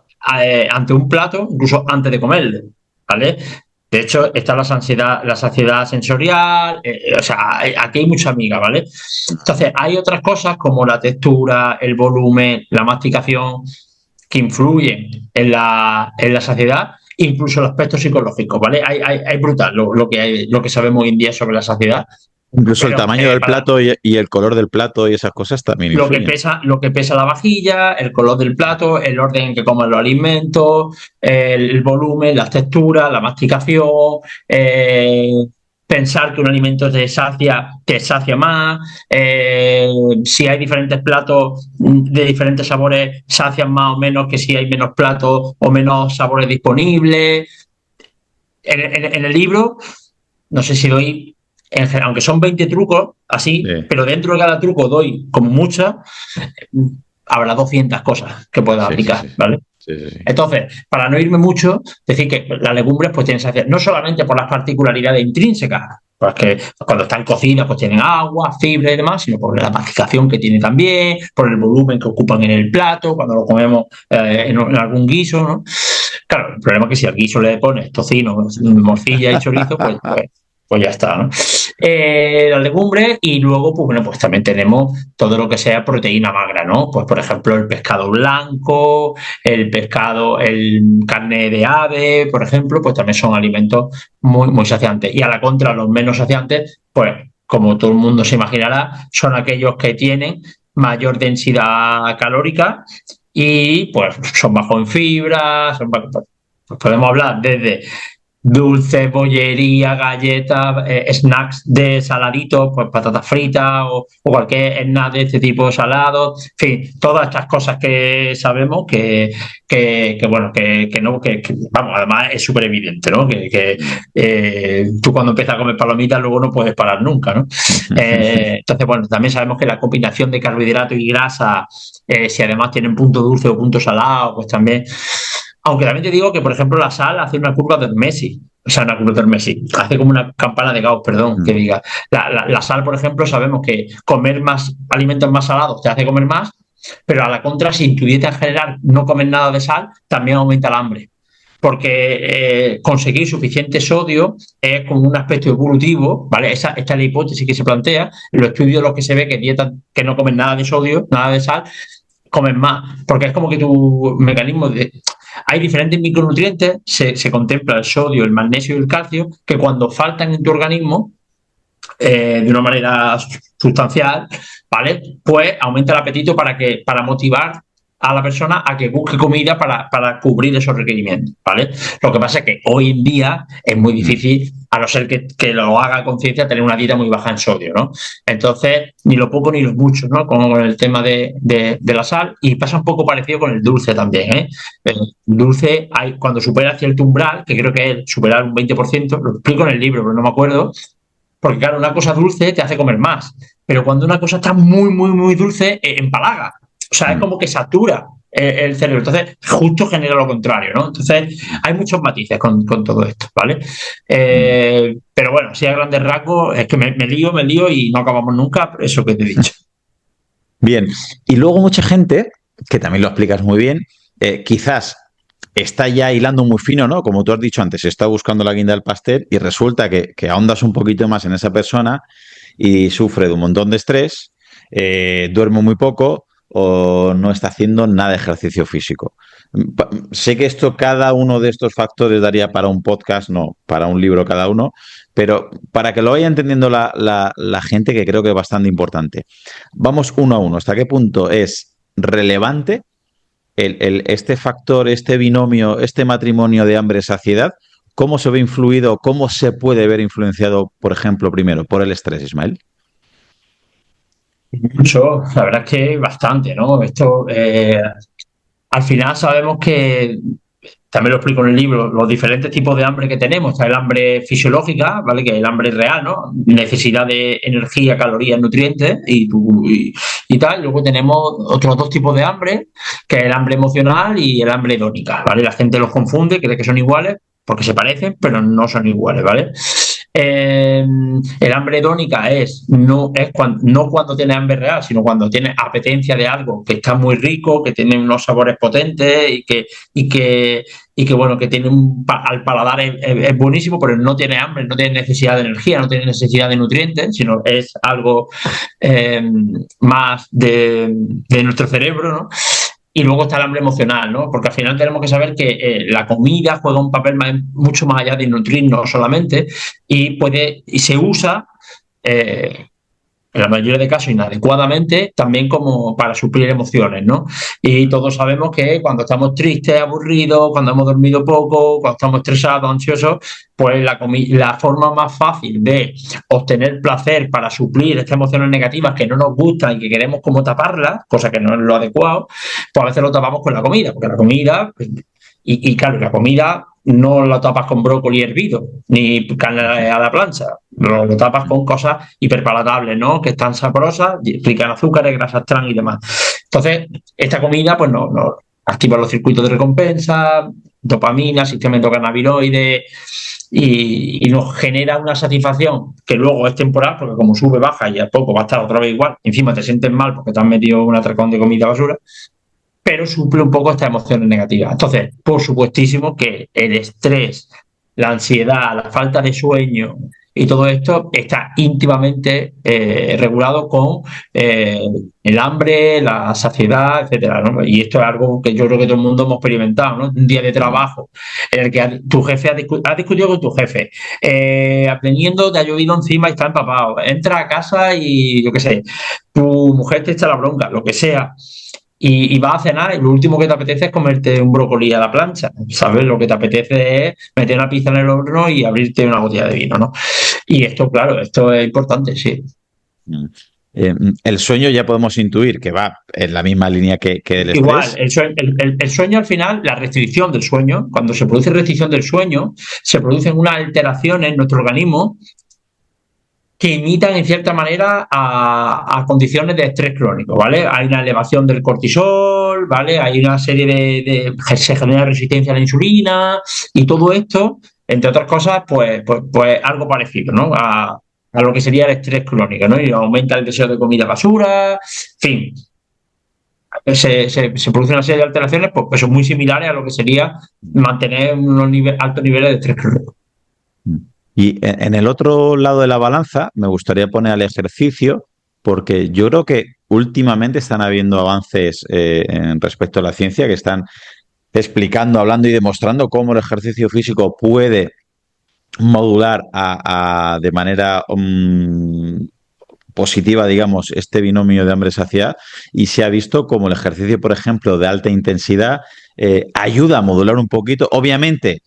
ante un plato, incluso antes de comerle, ¿vale? De hecho, está la saciedad sensorial, o sea, aquí hay mucha amiga, ¿vale? Entonces, hay otras cosas como la textura, el volumen, la masticación, que influyen en la saciedad, incluso el aspecto psicológico, ¿vale? Hay brutal lo que sabemos hoy en día sobre la saciedad, Incluso el pero tamaño del plato y el color del plato y esas cosas también influyen. lo que pesa la vajilla, el color del plato, el orden en que comen los alimentos, el volumen, las texturas, la masticación, pensar que un alimento te sacia más, si hay diferentes platos de diferentes sabores, sacian más o menos que si hay menos platos o menos sabores disponibles. En el libro, no sé si doy, aunque son 20 trucos, así, Sí, pero dentro de cada truco doy como muchas, habrá 200 cosas que puedas sí, sí, aplicar, sí, ¿vale? sí, sí, sí. Entonces, para no irme mucho, decir que las legumbres pues tienen saciedad, no solamente por las particularidades intrínsecas, porque cuando están cocidas pues tienen agua, fibra y demás, sino por la masticación que tiene también, por el volumen que ocupan en el plato, cuando lo comemos en algún guiso, ¿no? Claro, el problema es que si al guiso le pones tocino, morcilla y chorizo, pues ya está, ¿no? Las legumbres y luego, pues bueno, pues también tenemos todo lo que sea proteína magra, ¿no? Pues por ejemplo el pescado blanco, el pescado, el carne de ave, por ejemplo, pues también son alimentos muy saciantes. Y a la contra, los menos saciantes, pues como todo el mundo se imaginará, son aquellos que tienen mayor densidad calórica y pues son bajos en fibra, pues podemos hablar desde dulce, bollería, galletas, snacks de saladitos, pues patatas fritas o cualquier snack de este tipo salado, en fin, todas estas cosas que sabemos bueno, vamos, además es súper evidente, ¿no? Tú cuando empiezas a comer palomitas luego no puedes parar nunca, ¿no? Entonces, bueno, también sabemos que la combinación de carbohidratos y grasa, si además tienen punto dulce o punto salado, pues también. Aunque también te digo que, por ejemplo, la sal hace una curva del Messi. O sea, una curva del Messi. Hace como una campana de Gauss, perdón, que diga. La sal, por ejemplo, sabemos que comer más alimentos más salados te hace comer más, pero a la contra, si en tu dieta en general no comes nada de sal, también aumenta el hambre. Porque conseguir suficiente sodio es como un aspecto evolutivo, ¿vale? Esta es la hipótesis que se plantea. En los estudios lo que se ve que dietas que no comen nada de sodio, nada de sal, comen más, porque es como que tu mecanismo de... Hay diferentes micronutrientes, se contempla el sodio, el magnesio y el calcio, que cuando faltan en tu organismo, de una manera sustancial, ¿vale? Pues aumenta el apetito para motivar a la persona a que busque comida para cubrir esos requerimientos, ¿vale? Lo que pasa es que hoy en día es muy difícil, a no ser que lo haga a conciencia, tener una dieta muy baja en sodio, ¿no? Entonces, ni lo poco ni lo mucho, ¿no? Con el tema de la sal, y pasa un poco parecido con el dulce también, ¿eh? El dulce, cuando supera cierto umbral, que creo que es superar un 20%, lo explico en el libro, pero no me acuerdo, porque claro, una cosa dulce te hace comer más, pero cuando una cosa está muy dulce, empalaga. O sea, es como que satura el cerebro. Entonces, justo genera lo contrario, ¿no? Entonces, hay muchos matices con todo esto, ¿vale? Pero bueno, si a grandes rasgos, es que me lío y no acabamos nunca, eso que te he dicho. Bien, y luego mucha gente, que también lo explicas muy bien, quizás está ya hilando muy fino, ¿no? Como tú has dicho antes, está buscando la guinda del pastel y resulta que ahondas un poquito más en esa persona y sufre de un montón de estrés, duerme muy poco o no está haciendo nada de ejercicio físico. Sé que esto, cada uno de estos factores daría para un podcast, no, para un libro cada uno, pero para que lo vaya entendiendo la gente, que creo que es bastante importante. Vamos uno a uno. ¿Hasta qué punto es relevante este factor, este binomio, este matrimonio de hambre-saciedad, ¿cómo se ve influido, cómo se puede ver influenciado, por ejemplo, primero, por el estrés, Ismael? Mucho, la verdad es que bastante, ¿no? Esto, al final sabemos que, también lo explico en el libro, los diferentes tipos de hambre que tenemos. Está el hambre fisiológica, ¿vale? Que es el hambre real, ¿no? Necesidad de energía, calorías, nutrientes y tal. Luego tenemos otros dos tipos de hambre, que es el hambre emocional y el hambre hedónica, ¿vale? La gente los confunde, cree que son iguales porque se parecen, pero no son iguales, ¿vale? El hambre hedónica no cuando tiene hambre real, sino cuando tiene apetencia de algo que está muy rico, que tiene unos sabores potentes y que, bueno, que tiene al paladar es buenísimo, pero no tiene hambre, no tiene necesidad de energía, no tiene necesidad de nutrientes, sino es algo eh, más de nuestro cerebro, ¿no? Y luego está el hambre emocional, ¿no? Porque al final tenemos que saber que la comida juega un papel mucho más allá de nutrirnos solamente y se usa en la mayoría de casos inadecuadamente, también como para suplir emociones, ¿no? Y todos sabemos que cuando estamos tristes, aburridos, cuando hemos dormido poco, cuando estamos estresados, ansiosos, pues la forma más fácil de obtener placer para suplir estas emociones negativas que no nos gustan y que queremos como taparlas, cosa que no es lo adecuado, pues a veces lo tapamos con la comida, porque la comida, y claro, la comida no la tapas con brócoli hervido, ni carne a la plancha, lo tapas con cosas hiperpalatables, ¿no? Que están sabrosas, implican azúcares, grasas trans y demás. Entonces, esta comida, pues no activa los circuitos de recompensa, dopamina, sistema endocannabinoide, y nos genera una satisfacción que luego es temporal, porque como sube, baja y a poco va a estar otra vez igual. Encima te sientes mal porque te has metido un atracón de comida basura, pero suple un poco estas emociones negativas. Entonces, por supuestísimo que el estrés, la ansiedad, la falta de sueño y todo esto está íntimamente regulado con el hambre, la saciedad, etcétera, ¿no? Y esto es algo que yo creo que todo el mundo hemos experimentado, ¿no? Un día de trabajo en el que tu jefe ha discutido con tu jefe, aprendiendo, te ha llovido encima y está empapado. Entra a casa y, yo qué sé, tu mujer te echa la bronca, lo que sea, y vas a cenar y lo último que te apetece es comerte un brócoli a la plancha, ¿sabes? Lo que te apetece es meter una pizza en el horno y abrirte una botella de vino, ¿no? Y esto, claro, esto es importante, sí. Eh, el sueño ya podemos intuir que va en la misma línea que el Igual, estrés. el sueño al final, la restricción del sueño, cuando se produce restricción del sueño, se producen unas alteraciones en nuestro organismo que imitan en cierta manera a condiciones de estrés crónico, ¿vale? Hay una elevación del cortisol, ¿vale? Hay una serie se genera resistencia a la insulina y todo esto, entre otras cosas, pues algo parecido, ¿no? A lo que sería el estrés crónico, ¿no? Y aumenta el deseo de comida basura, en fin. Se producen una serie de alteraciones pues son muy similares a lo que sería mantener unos altos niveles de estrés crónico. Y en el otro lado de la balanza me gustaría poner al ejercicio, porque yo creo que últimamente están habiendo avances en respecto a la ciencia que están explicando, hablando y demostrando cómo el ejercicio físico puede modular de manera positiva, digamos, este binomio de hambre-saciedad, y se ha visto como el ejercicio, por ejemplo, de alta intensidad ayuda a modular un poquito. Obviamente,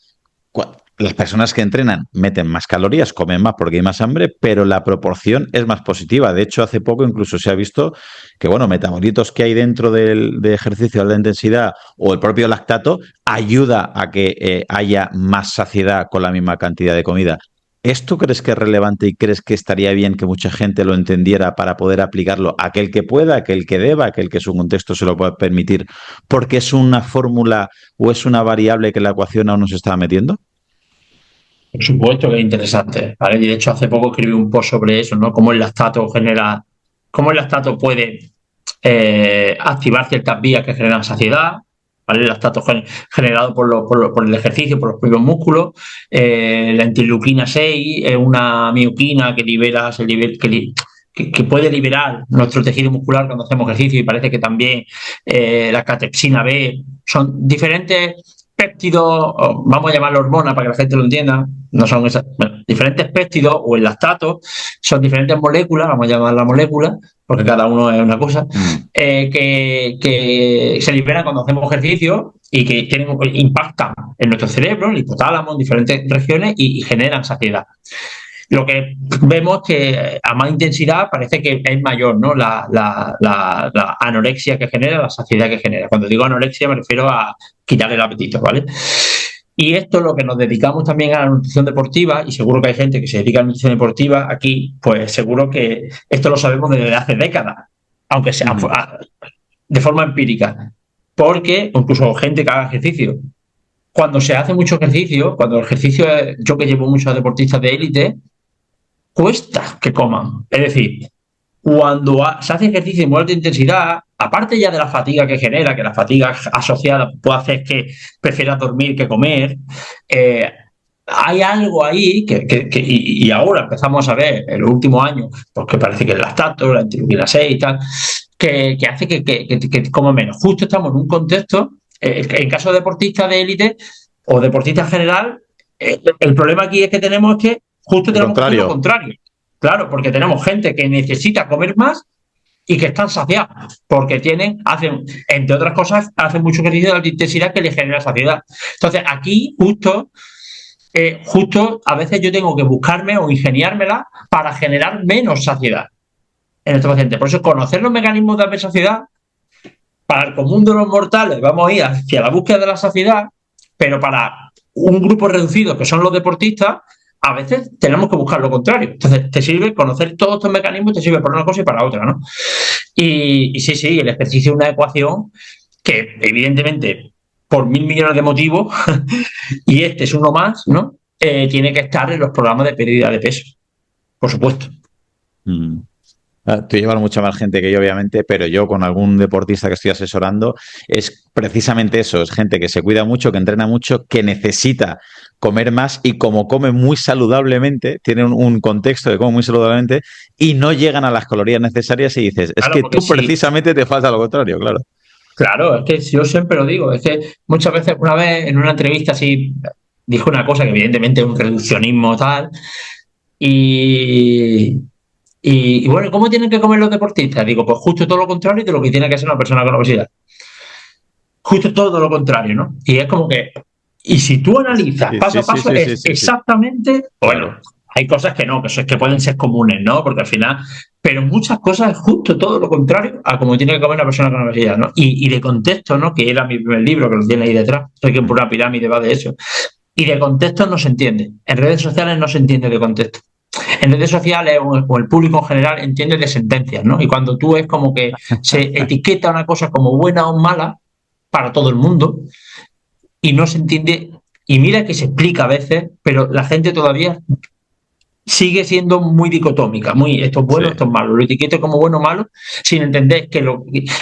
las personas que entrenan meten más calorías, comen más porque hay más hambre, pero la proporción es más positiva. De hecho, hace poco incluso se ha visto que, bueno, metabolitos que hay dentro de ejercicio de alta intensidad o el propio lactato ayuda a que haya más saciedad con la misma cantidad de comida. ¿Esto crees que es relevante y crees que estaría bien que mucha gente lo entendiera para poder aplicarlo? Aquel que pueda, aquel que deba, aquel que su contexto se lo pueda permitir, porque es una fórmula o es una variable que la ecuación aún no se está metiendo. Por supuesto que es interesante, ¿vale? Y de hecho hace poco escribí un post sobre eso, ¿no? Cómo el lactato puede activar ciertas vías que generan saciedad, ¿vale? El lactato generado por el ejercicio, por los propios músculos. La interleuquina 6 es una mioquina que puede liberar nuestro tejido muscular cuando hacemos ejercicio, y parece que también la catepsina B. Son diferentes péptidos, vamos a llamarlo hormonas para que la gente lo entienda, no son esas, bueno, diferentes péptidos o el lactato, son diferentes moléculas, vamos a llamarla molécula, porque cada uno es una cosa, Mm. que se liberan cuando hacemos ejercicio y que impactan en nuestro cerebro, en el hipotálamo, en diferentes regiones y generan saciedad. Lo que vemos que a más intensidad parece que es mayor, ¿no? La anorexia que genera, la saciedad que genera. Cuando digo anorexia me refiero a quitar el apetito, ¿vale? Y esto, lo que nos dedicamos también a la nutrición deportiva, y seguro que hay gente que se dedica a la nutrición deportiva aquí, pues seguro que esto lo sabemos desde hace décadas, aunque sea Ujú. de forma empírica, porque incluso gente que haga ejercicio. Cuando se hace mucho ejercicio, cuando el ejercicio, yo que llevo muchos deportistas de élite, cuesta que coman. Es decir, cuando se hace ejercicio de muy alta intensidad, aparte ya de la fatiga que genera, que la fatiga asociada puede hacer que prefieras dormir que comer, eh, hay algo ahí y ahora empezamos a ver en los últimos años, porque parece que el lactato, la interleuquina 6 y tal, que hace que coma menos. Justo estamos en un contexto, en caso de deportistas de élite o deportistas en general, el problema aquí es que tenemos que justo Lo tenemos que hacer lo contrario. contrario. Claro, porque tenemos gente que necesita comer más y que están saciados, porque hacen, entre otras cosas, hacen mucho ejercicio de alta intensidad que les genera saciedad. Entonces, aquí justo a veces yo tengo que buscarme o ingeniármela para generar menos saciedad en estos pacientes. Por eso, conocer los mecanismos de la saciedad, para el común de los mortales, vamos a ir hacia la búsqueda de la saciedad, pero para un grupo reducido, que son los deportistas, a veces tenemos que buscar lo contrario. Entonces, te sirve conocer todos estos mecanismos, te sirve para una cosa y para otra, ¿no? Y sí, sí, el ejercicio es una ecuación que, evidentemente, por 1.000 millones de motivos, y este es uno más, ¿no? Tiene que estar en los programas de pérdida de peso, por supuesto. Mm. Tú llevas mucha más gente que yo, obviamente, pero yo con algún deportista que estoy asesorando es precisamente eso, es gente que se cuida mucho, que entrena mucho, que necesita comer más y como come muy saludablemente, tiene un contexto de come muy saludablemente y no llegan a las calorías necesarias y dices, es Claro, que porque tú sí, precisamente te falta lo contrario, claro. claro, es que yo siempre lo digo, es que muchas veces, una vez en una entrevista así, dijo una cosa que evidentemente es un reduccionismo tal, y, y bueno, ¿cómo tienen que comer los deportistas? Digo, pues justo todo lo contrario de lo que tiene que ser una persona con obesidad. Justo todo lo contrario, ¿no? Y es como que, y si tú analizas Sí, paso sí, a sí, paso, sí, sí, es sí, sí. exactamente, bueno, Claro. hay cosas que no, que pueden ser comunes, ¿no? Porque al final, pero muchas cosas es justo todo lo contrario a como tiene que comer una persona con obesidad, ¿no? Y de contexto, ¿no? Que era mi primer libro, que lo tiene ahí detrás, soy que por una pirámide va de eso. Y de contexto no se entiende. En redes sociales no se entiende de contexto. En redes sociales o el público en general entiende de sentencias, ¿no? Y cuando tú es como que se etiqueta una cosa como buena o mala para todo el mundo, y no se entiende, y mira que se explica a veces, pero la gente todavía sigue siendo muy dicotómica, muy esto es Sí. bueno, esto es malo, lo etiqueto como bueno o malo, sin entender que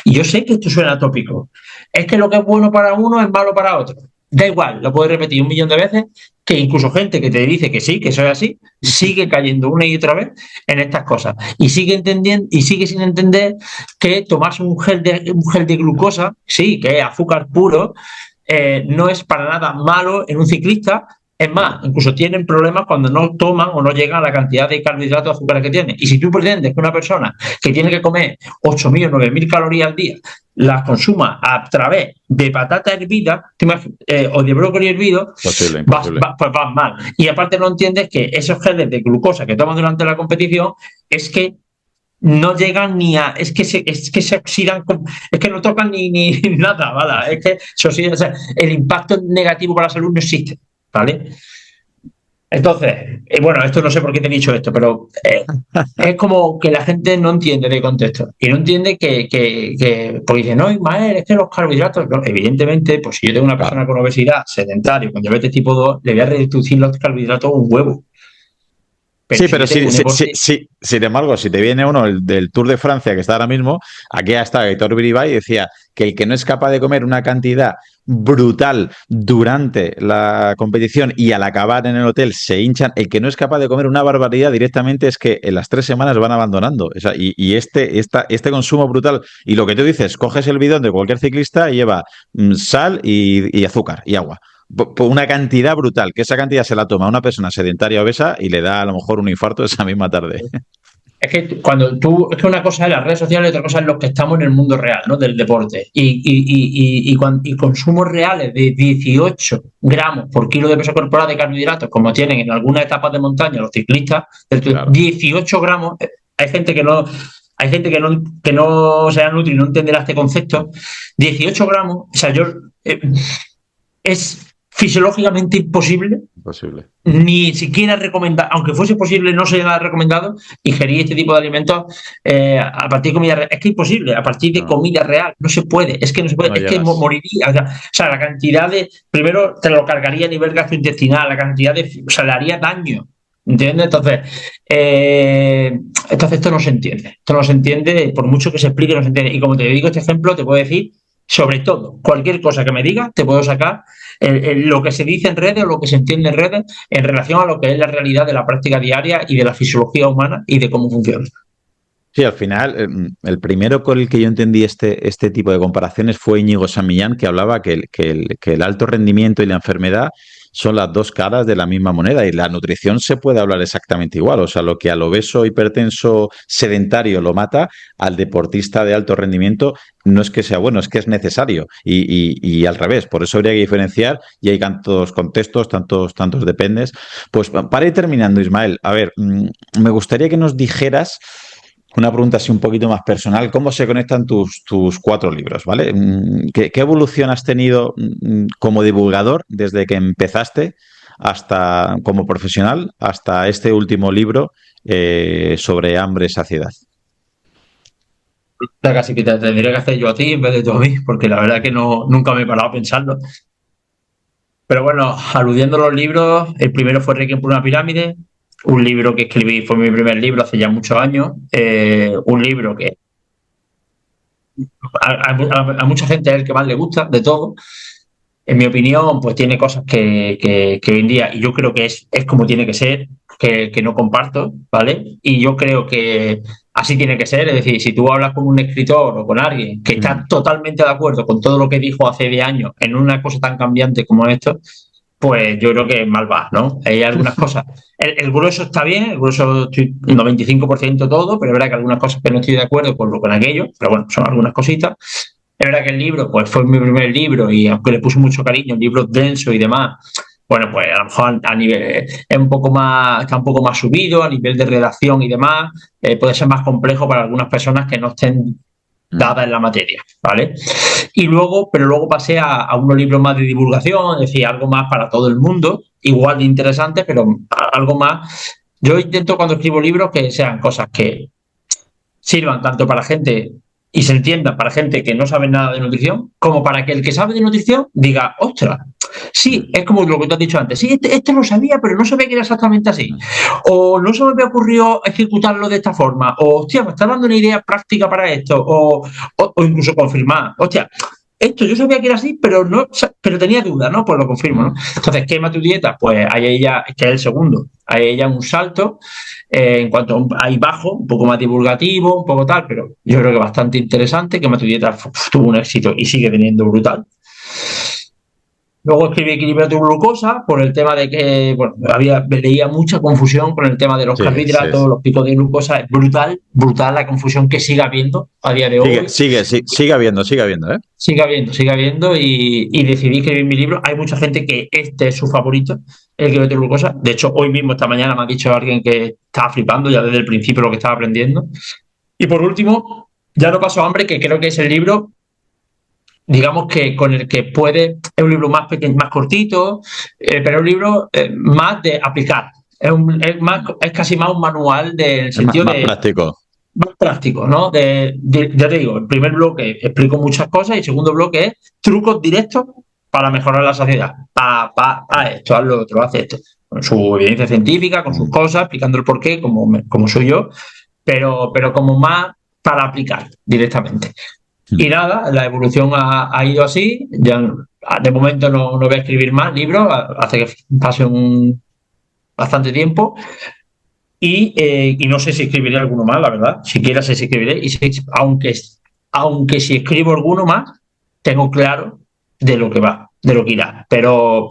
y yo sé que esto suena tópico, es que lo que es bueno para uno es malo para otro. Da igual, lo puedes repetir 1 millón de veces, que incluso gente que te dice que sí, que eso es así, sigue cayendo una y otra vez en estas cosas. Y sigue entendiendo, y sigue sin entender que tomarse un gel de glucosa, sí, que es azúcar puro, no es para nada malo en un ciclista. Es más, incluso tienen problemas cuando no toman o no llegan a la cantidad de carbohidratos o azúcares que tienen. Y si tú pretendes que una persona que tiene que comer 8.000 o 9.000 calorías al día las consuma a través de patata hervida o de brócoli hervido, Imposible, imposible. pues vas mal. Y aparte no entiendes que esos geles de glucosa que toman durante la competición es que no llegan ni a. Es que se oxidan, es que no tocan ni nada, ¿vale? Es que se oxidan, o sea, el impacto negativo para la salud no existe, ¿vale? Entonces, bueno, esto no sé por qué te he dicho esto, pero es como que la gente no entiende de contexto y no entiende porque dice, no, Ismael, es que los carbohidratos, no, evidentemente, pues si yo tengo una persona Claro. con obesidad, sedentario, con diabetes tipo 2, le voy a reducir los carbohidratos un huevo. Pero Sí, si pero yo tengo sí, un sí, sí, deporte. sí, sin embargo, si te viene uno del Tour de Francia que está ahora mismo, aquí está Héctor Biribay y decía que el que no es capaz de comer una cantidad brutal durante la competición y al acabar en el hotel se hinchan, el que no es capaz de comer una barbaridad directamente es que en las 3 semanas van abandonando. O sea, y este consumo brutal, y lo que tú dices, coges el bidón de cualquier ciclista y lleva sal y azúcar y agua por una cantidad brutal, que esa cantidad se la toma una persona sedentaria obesa y le da a lo mejor un infarto esa misma tarde. Es que es que una cosa es las redes sociales y otra cosa es los que estamos en el mundo real, ¿no? Del deporte. Y consumos reales de 18 gramos por kilo de peso corporal de carbohidratos, como tienen en algunas etapas de montaña los ciclistas, Claro. 18 gramos, hay gente que no sea nutri y no entenderá este concepto. 18 gramos, o sea, es fisiológicamente imposible Imposible. ni siquiera recomendar, aunque fuese posible, no sería nada recomendado ingerir este tipo de alimentos a partir de comida real. Es que es imposible, a partir de No, comida real, no se puede, es que no se puede, no es que llegas. moriría. O sea, la cantidad de, primero te lo cargaría a nivel gastrointestinal, la cantidad de, o sea, le haría daño. ¿Entiendes? Entonces esto no se entiende. Esto no se entiende, por mucho que se explique, no se entiende. Y como te digo este ejemplo, te puedo decir, sobre todo, cualquier cosa que me digas, te puedo sacar lo que se dice en redes o lo que se entiende en redes en relación a lo que es la realidad de la práctica diaria y de la fisiología humana y de cómo funciona. Sí, al final, el primero con el que yo entendí este tipo de comparaciones fue Íñigo San Millán, que hablaba que el alto rendimiento y la enfermedad son las dos caras de la misma moneda y la nutrición se puede hablar exactamente igual. O sea, lo que al obeso, hipertenso, sedentario lo mata, al deportista de alto rendimiento no es que sea bueno, es que es necesario. Y al revés, por eso habría que diferenciar y hay tantos contextos, tantos dependes. Pues para ir terminando, Ismael, a ver, me gustaría que nos dijeras una pregunta así un poquito más personal. ¿Cómo se conectan tus cuatro libros? ¿Vale? ¿Qué evolución has tenido como divulgador desde que empezaste hasta como profesional hasta este último libro sobre hambre y saciedad? Casi que te tendría que hacer yo a ti en vez de tú a mí, porque la verdad que no, nunca me he parado a pensarlo. Pero bueno, aludiendo a los libros, el primero fue Requiem por una pirámide, un libro que escribí, fue mi primer libro hace ya muchos años, un libro que a mucha gente es el que más le gusta de todo. En mi opinión, pues tiene cosas que hoy en día, y yo creo que es como tiene que ser, que no comparto, ¿vale? Y yo creo que así tiene que ser, es decir, si tú hablas con un escritor o con alguien que está Mm. totalmente de acuerdo con todo lo que dijo hace de años en una cosa tan cambiante como esto, pues yo creo que mal va, ¿no? Hay algunas cosas. El grueso está bien, el grueso estoy 95% todo, pero es verdad que algunas cosas que no estoy de acuerdo con aquello, pero bueno, son algunas cositas. Es verdad que el libro, pues fue mi primer libro y aunque le puse mucho cariño, el libro es denso y demás, bueno, pues a lo mejor a nivel, es un poco más, está un poco más subido a nivel de redacción y demás, puede ser más complejo para algunas personas que no estén Mm. dadas en la materia, ¿vale? Pero luego pasé a unos libros más de divulgación, es decir, algo más para todo el mundo, igual de interesante, pero algo más. Yo intento cuando escribo libros que sean cosas que sirvan tanto para gente y se entienda para gente que no sabe nada de nutrición, como para que el que sabe de nutrición diga, ostras, sí, Mm. es como lo que tú has dicho antes, sí, este lo sabía, pero no sabía que era exactamente así. Mm. O no se me había ocurrido ejecutarlo de esta forma, o hostia, me está dando una idea práctica para esto, o incluso confirmar, hostia, esto yo sabía que era así, pero no, pero tenía dudas, ¿no? Pues lo confirmo, ¿no? Mm. Entonces, quema tu dieta, pues hay ella, que es el segundo, hay ella un salto en cuanto a ahí bajo, un poco más divulgativo, un poco tal, pero yo creo que bastante interesante, que Dieta tuvo un éxito y sigue teniendo brutal. Luego escribí Equilibrio tu glucosa por el tema de que bueno, leía mucha confusión con el tema de los Sí, sí, carbohidratos, sí. los picos de glucosa. Es brutal, brutal la confusión que sigue habiendo a día de hoy. Sigue habiendo, ¿eh? Sigue habiendo y decidí escribir mi libro. Hay mucha gente que este es su favorito, el que mete glucosa. De hecho, hoy mismo, esta mañana, me ha dicho alguien que estaba flipando ya desde el principio lo que estaba aprendiendo. Y por último, Ya no paso hambre, que creo que es el libro, digamos que con el que puede, es un libro más pequeño, más cortito, pero es un libro más de aplicar. Es casi más un manual del Es más, sentido más de práctico. más práctico, ¿no? Ya te digo, el primer bloque explico muchas cosas y el segundo bloque es trucos directos para mejorar la sociedad. Esto, haz lo otro, haz esto. Con su evidencia científica, con sus Mm. cosas, explicando el porqué, como soy yo, pero como más para aplicar directamente. Y Mm. nada, la evolución ha ido así. Ya, de momento no voy a escribir más libros, hace que pase bastante tiempo. Y no sé si escribiré alguno más, la verdad. Siquiera sé si escribiré. Aunque si escribo alguno más, tengo claro de lo que va, de lo que irá. Pero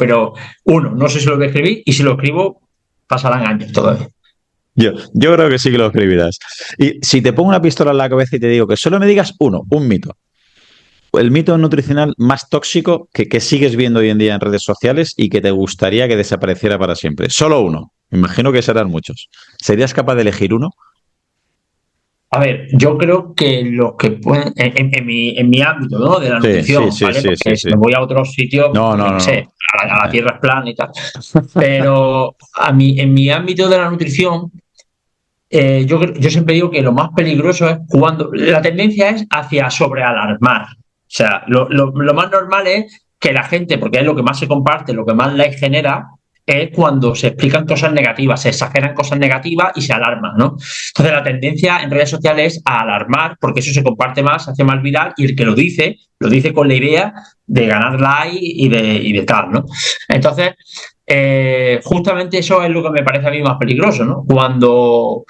no sé si lo voy a escribir y si lo escribo, pasarán años todavía. Yo creo que sí que lo escribirás. Y si te pongo una pistola en la cabeza y te digo que solo me digas un mito, el mito nutricional más tóxico que sigues viendo hoy en día en redes sociales y que te gustaría que desapareciera para siempre. Solo uno. Me imagino que serán muchos. ¿Serías capaz de elegir uno? A ver, yo creo que los que pueden, en mi ámbito, ¿no? De la Sí, sí, nutrición, sí, ¿vale? sí, sí, Porque si sí. me voy a otros sitios, No, pues no, yo qué no, sé, no. a la Tierra es plana y tal. Pero en mi ámbito de la nutrición, yo siempre digo que lo más peligroso es cuando la tendencia es hacia sobrealarmar. O sea, lo más normal es que la gente, porque es lo que más se comparte, lo que más like genera, es cuando se explican cosas negativas, se exageran cosas negativas y se alarman, ¿no? Entonces la tendencia en redes sociales es a alarmar, porque eso se comparte más, se hace más viral, y el que lo dice con la idea de ganar like y de tal, ¿no? Entonces, justamente eso es lo que me parece a mí más peligroso, ¿no? Cuando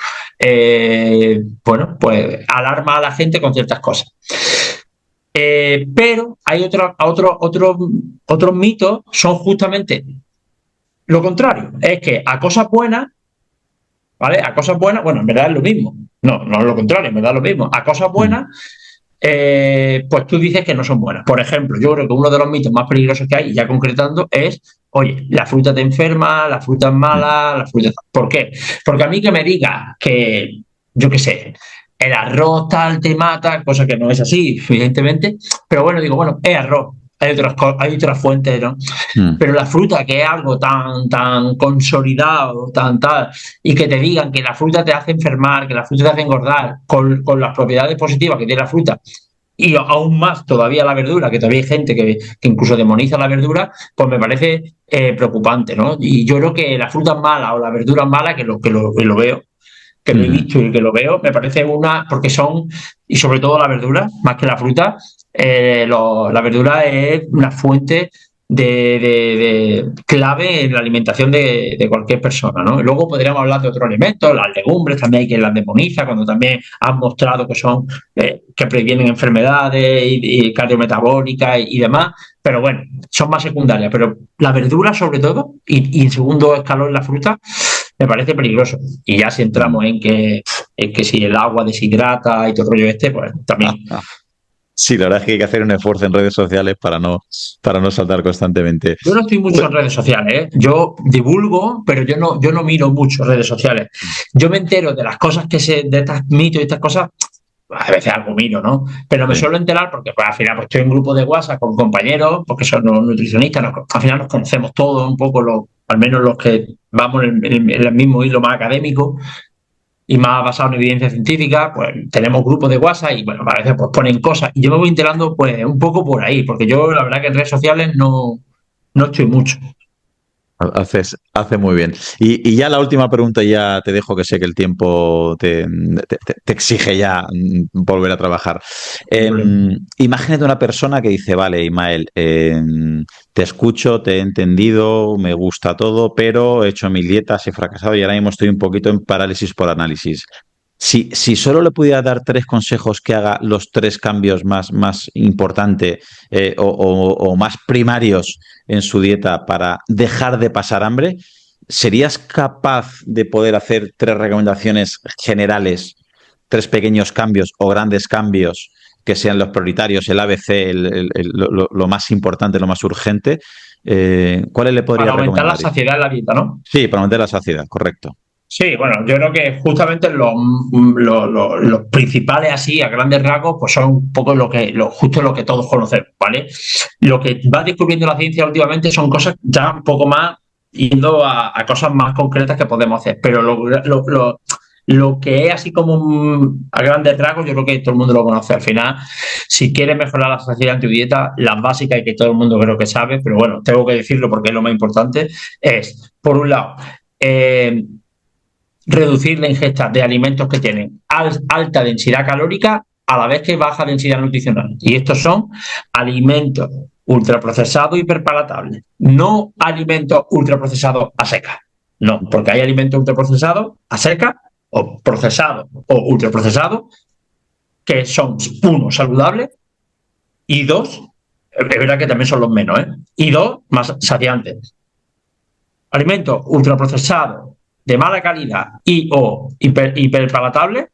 bueno, pues alarma a la gente con ciertas cosas. Pero hay otros mitos, son justamente lo contrario. Es que a cosas buenas, ¿vale? A cosas buenas, bueno, en verdad es lo mismo. No, no es lo contrario, en verdad es lo mismo. A cosas Mm, buenas, pues tú dices que no son buenas. Por ejemplo, yo creo que uno de los mitos más peligrosos que hay, ya concretando, es, oye, la fruta te enferma, la fruta es mm, mala, la fruta... ¿Por qué? Porque a mí que me diga que, yo qué sé, el arroz tal te mata, cosa que no es así, evidentemente, pero bueno, digo, bueno, es arroz. Hay otras fuentes, ¿no? mm. Pero la fruta, que es algo tan consolidado, tan tal, y que te digan que la fruta te hace enfermar, que la fruta te hace engordar, con las propiedades positivas que tiene la fruta, y aún más todavía la verdura, que todavía hay gente que incluso demoniza la verdura, pues me parece preocupante, ¿no? Y yo creo que la fruta es mala o la verdura es mala, que lo veo, que lo he Ujú. visto y que lo veo, me parece porque son, y sobre todo la verdura, más que la fruta, la verdura es una fuente de clave en la alimentación de cualquier persona, ¿no? Y luego podríamos hablar de otros alimentos, las legumbres, también hay quien las demoniza, cuando también han mostrado que previenen enfermedades y cardiometabólicas y demás, pero bueno, son más secundarias, pero la verdura sobre todo, y en segundo escalón la fruta, me parece peligroso. Y ya si Mm. entramos en que si el agua deshidrata y todo el rollo pues también. Sí, la verdad es que hay que hacer un esfuerzo en redes sociales para no saltar constantemente. Yo no estoy mucho Pues, en redes sociales, ¿eh? Yo divulgo, pero yo no miro mucho redes sociales. Yo me entero de las cosas de estos mitos y estas cosas, a veces algo miro, ¿no? Pero me sí. suelo enterar porque pues, al final pues, estoy en grupo de WhatsApp con compañeros, porque son los nutricionistas, al final nos conocemos todos un poco, al menos los que vamos en el mismo hilo más académico y más basado en evidencia científica, pues tenemos grupos de WhatsApp y bueno, a veces pues ponen cosas y yo me voy enterando pues un poco por ahí, porque yo la verdad que en redes sociales no estoy mucho. Hace muy bien. Y ya la última pregunta, ya te dejo que sé que el tiempo te exige ya volver a trabajar. Imagínate una persona que dice, vale, Ismael, te escucho, te he entendido, me gusta todo, pero he hecho mil dietas, he fracasado y ahora mismo estoy un poquito en parálisis por análisis. Si solo le pudiera dar tres consejos que haga los tres cambios más importantes o más primarios en su dieta para dejar de pasar hambre, ¿serías capaz de poder hacer tres recomendaciones generales, tres pequeños cambios o grandes cambios que sean los prioritarios, el ABC, lo más importante, lo más urgente? ¿Cuáles le podría Para aumentar la recomendar? saciedad en la dieta, ¿no? Sí, para mantener la saciedad, correcto. Sí, bueno, yo creo que justamente los principales así, a grandes rasgos, pues son un poco justo lo que todos conocemos, ¿vale? Lo que va descubriendo la ciencia últimamente son cosas ya un poco más yendo a cosas más concretas que podemos hacer, pero lo que es así como a grandes rasgos, yo creo que todo el mundo lo conoce. Al final, si quieres mejorar la saciedad en tu dieta, las básicas y que todo el mundo creo que sabe, pero bueno, tengo que decirlo porque es lo más importante, es, por un lado, eh, reducir la ingesta de alimentos que tienen alta densidad calórica a la vez que baja densidad nutricional. Y estos son alimentos ultraprocesados hiperpalatables, no alimentos ultraprocesados a seca. No, porque hay alimentos ultraprocesados a seca o procesados o ultraprocesados que son, uno, saludables y dos, es verdad que también son los menos, ¿eh? Y dos, más saciantes. Alimentos ultraprocesados de mala calidad y o hiperpalatable,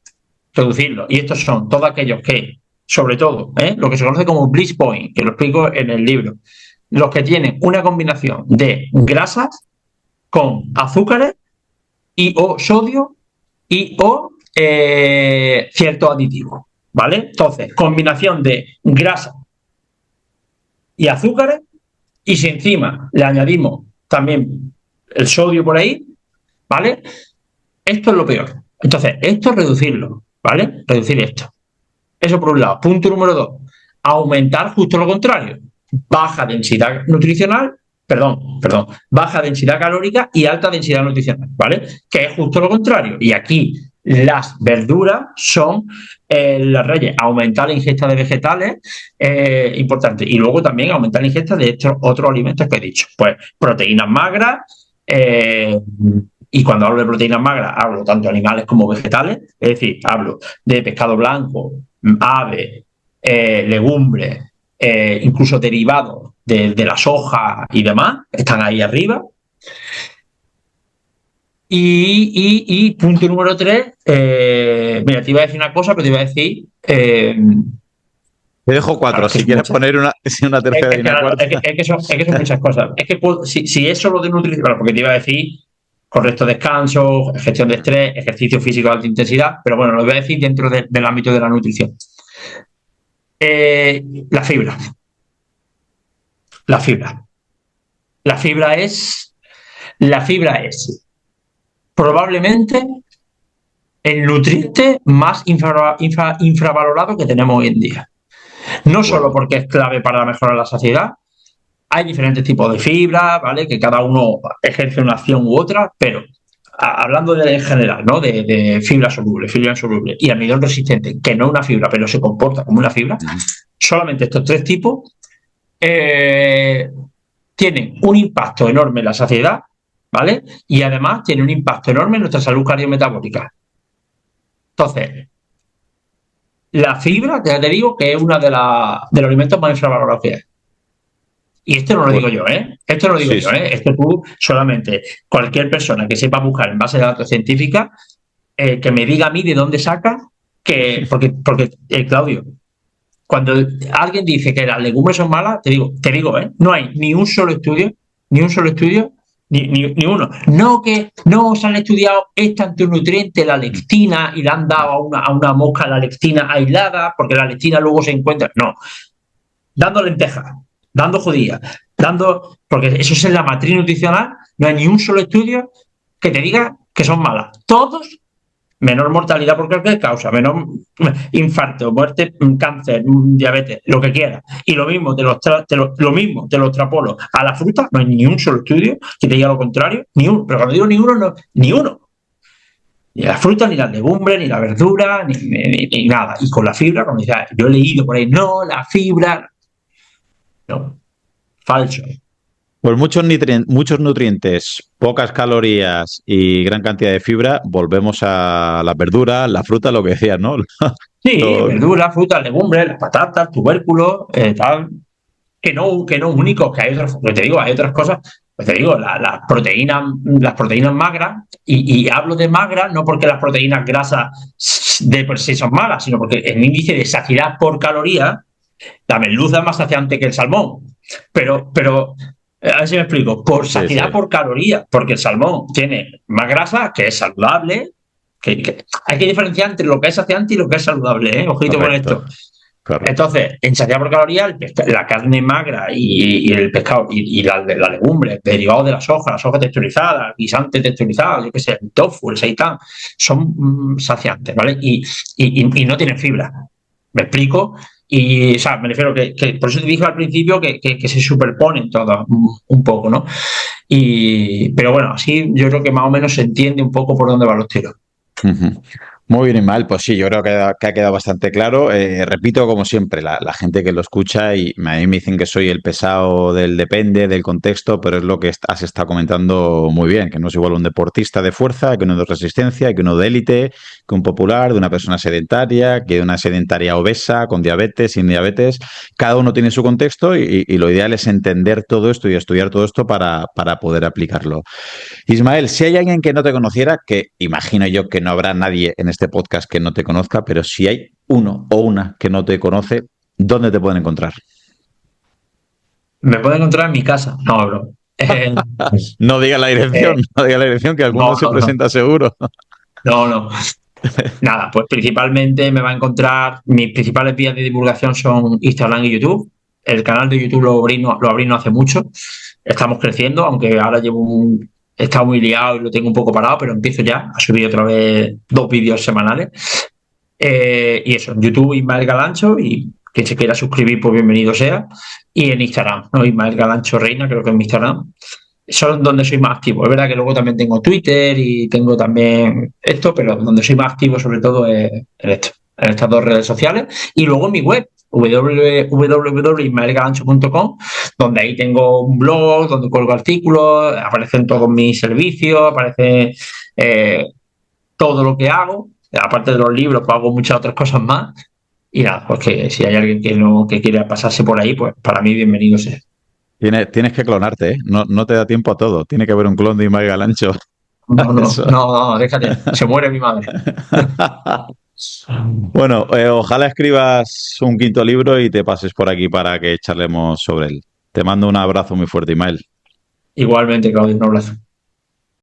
reducirlo. Y estos son todos aquellos que, sobre todo, lo que se conoce como bliss point, que lo explico en el libro, los que tienen una combinación de grasas con azúcares y o sodio y o ciertos aditivos, ¿vale? Entonces, combinación de grasa y azúcares, y si encima le añadimos también el sodio por ahí, ¿vale? Esto es lo peor. Entonces, esto es reducirlo, ¿vale? Reducir esto. Eso por un lado. Punto número 2. Aumentar justo lo contrario. Baja densidad nutricional, baja densidad calórica y alta densidad nutricional, ¿vale? Que es justo lo contrario. Y aquí las verduras son las reyes. Aumentar la ingesta de vegetales, importante. Y luego también aumentar la ingesta de estos otros alimentos que he dicho. Pues proteínas magras, y cuando hablo de proteínas magras, hablo tanto de animales como vegetales, es decir, hablo de pescado blanco, ave, legumbres, incluso derivados de la soja y demás, están ahí arriba. Y punto número 3, mira, te iba a decir una cosa, pero te iba a decir... te dejo 4, si quieres poner una tercera y una cuarta. Es que son muchas cosas. Es que si es solo de nutrición, bueno, porque te iba a decir correcto descanso, gestión de estrés, ejercicio físico de alta intensidad, pero bueno, lo voy a decir dentro del ámbito de la nutrición. La fibra. La fibra es probablemente el nutriente más infravalorado que tenemos hoy en día. No solo porque es clave para mejorar la saciedad, hay diferentes tipos de fibra, ¿vale? Que cada uno ejerce una acción u otra, pero hablando en general, ¿no? De fibra insoluble y almidón resistente, que no es una fibra, pero se comporta como una fibra, solamente estos 3 tipos tienen un impacto enorme en la saciedad, ¿vale? Y además tienen un impacto enorme en nuestra salud cardiometabólica. Entonces, la fibra, ya te digo que es uno de los alimentos más infravalorados que hay. Y esto no lo digo yo, ¿eh? Esto no lo digo yo, ¿eh? Esto tú solamente, cualquier persona que sepa buscar en base de datos científicas, que me diga a mí de dónde saca, porque Claudio, cuando alguien dice que las legumbres son malas, te digo, no hay ni un solo estudio, ni uno. No que no se han estudiado este antinutriente, la lectina, y le han dado a una mosca la lectina aislada, porque la lectina luego se encuentra. No. Dando lentejas, dando judías, porque eso es en la matriz nutricional, no hay ni un solo estudio que te diga que son malas. Todos, menor mortalidad por cualquier causa, menor infarto, muerte, cáncer, diabetes, lo que quieras. Y lo mismo te lo extrapolo a la fruta, no hay ni un solo estudio que te diga lo contrario, ni uno. Pero cuando digo ni uno, no, ni uno. Ni la fruta, ni las legumbres, ni la verdura, ni nada. Y con la fibra, como decía, yo he leído por ahí, no, la fibra... No, falso. Pues muchos nutrientes, pocas calorías y gran cantidad de fibra, volvemos a las verduras, la fruta, lo que decías, ¿no? Sí, verduras, frutas, legumbres, las patatas, tubérculos, tal. Que no únicos, que hay otras, pues te digo, hay otras cosas. Pues te digo, las proteínas magras, y hablo de magras no porque las proteínas grasas de por sí son malas, sino porque el índice de saciedad por caloría, la merluza es más saciante que el salmón. Pero a ver si me explico, por saciedad por caloría, porque el salmón tiene más grasa, que es saludable, que hay que diferenciar entre lo que es saciante y lo que es saludable, ¿eh? Ojito con esto. Correcto. Entonces, en saciedad por caloría, la carne magra y el pescado y la legumbre, derivados de la soja texturizada, el guisante texturizado, yo qué sé, el tofu, el seitán, son saciantes, ¿vale? Y no tienen fibra. ¿Me explico? Y, o sea, me refiero que por eso te dije al principio que se superponen todas un poco, ¿no? Pero bueno, así yo creo que más o menos se entiende un poco por dónde van los tiros. Muy bien, Ismael. Pues sí, yo creo que ha quedado bastante claro. Repito, como siempre, la gente que lo escucha y a mí me dicen que soy el pesado del depende, del contexto, pero es lo que has estado comentando muy bien, que no es igual un deportista de fuerza, que uno de resistencia, que uno de élite, que un popular, de una persona sedentaria, que una sedentaria obesa, con diabetes, sin diabetes. Cada uno tiene su contexto y lo ideal es entender todo esto y estudiar todo esto para poder aplicarlo. Ismael, si hay alguien que no te conociera, que imagino yo que no habrá nadie en este podcast que no te conozca, pero si hay uno o una que no te conoce, ¿dónde te pueden encontrar? Me puede encontrar en mi casa. No, bro. No diga la Eh, dirección, no diga la dirección, que alguno no, se no, no. presenta seguro. No, no. Nada, pues principalmente me va a encontrar, mis principales vías de divulgación son Instagram y YouTube. El canal de YouTube lo abrí no hace mucho. Estamos creciendo, aunque ahora he estado muy liado y lo tengo un poco parado, pero empiezo ya a subir otra vez 2 vídeos semanales. Y eso, en YouTube Ismael Galancho y quien se quiera suscribir, pues bienvenido sea. Y en Instagram, ¿no? Ismael Galancho Reina, creo que es mi Instagram. Son donde soy más activo. Es verdad que luego también tengo Twitter y tengo también esto, pero donde soy más activo sobre todo es en estas dos redes sociales. Y luego en mi web, www.ismaelgalancho.com, donde ahí tengo un blog, donde cuelgo artículos, aparecen todos mis servicios, aparece eh, todo lo que hago. Aparte de los libros, pues hago muchas otras cosas más. Y nada, pues que si hay alguien que no que quiera pasarse por ahí, pues para mí bienvenido sea. Tienes que clonarte, ¿eh? No, no te da tiempo a todo. Tiene que haber un clon de Ismael Galancho. No, no, Eso. no, no, déjate. Se muere mi madre. Bueno, ojalá escribas un quinto libro y te pases por aquí para que charlemos sobre él. Te mando un abrazo muy fuerte, Ismael. Igualmente, Claudio, un abrazo.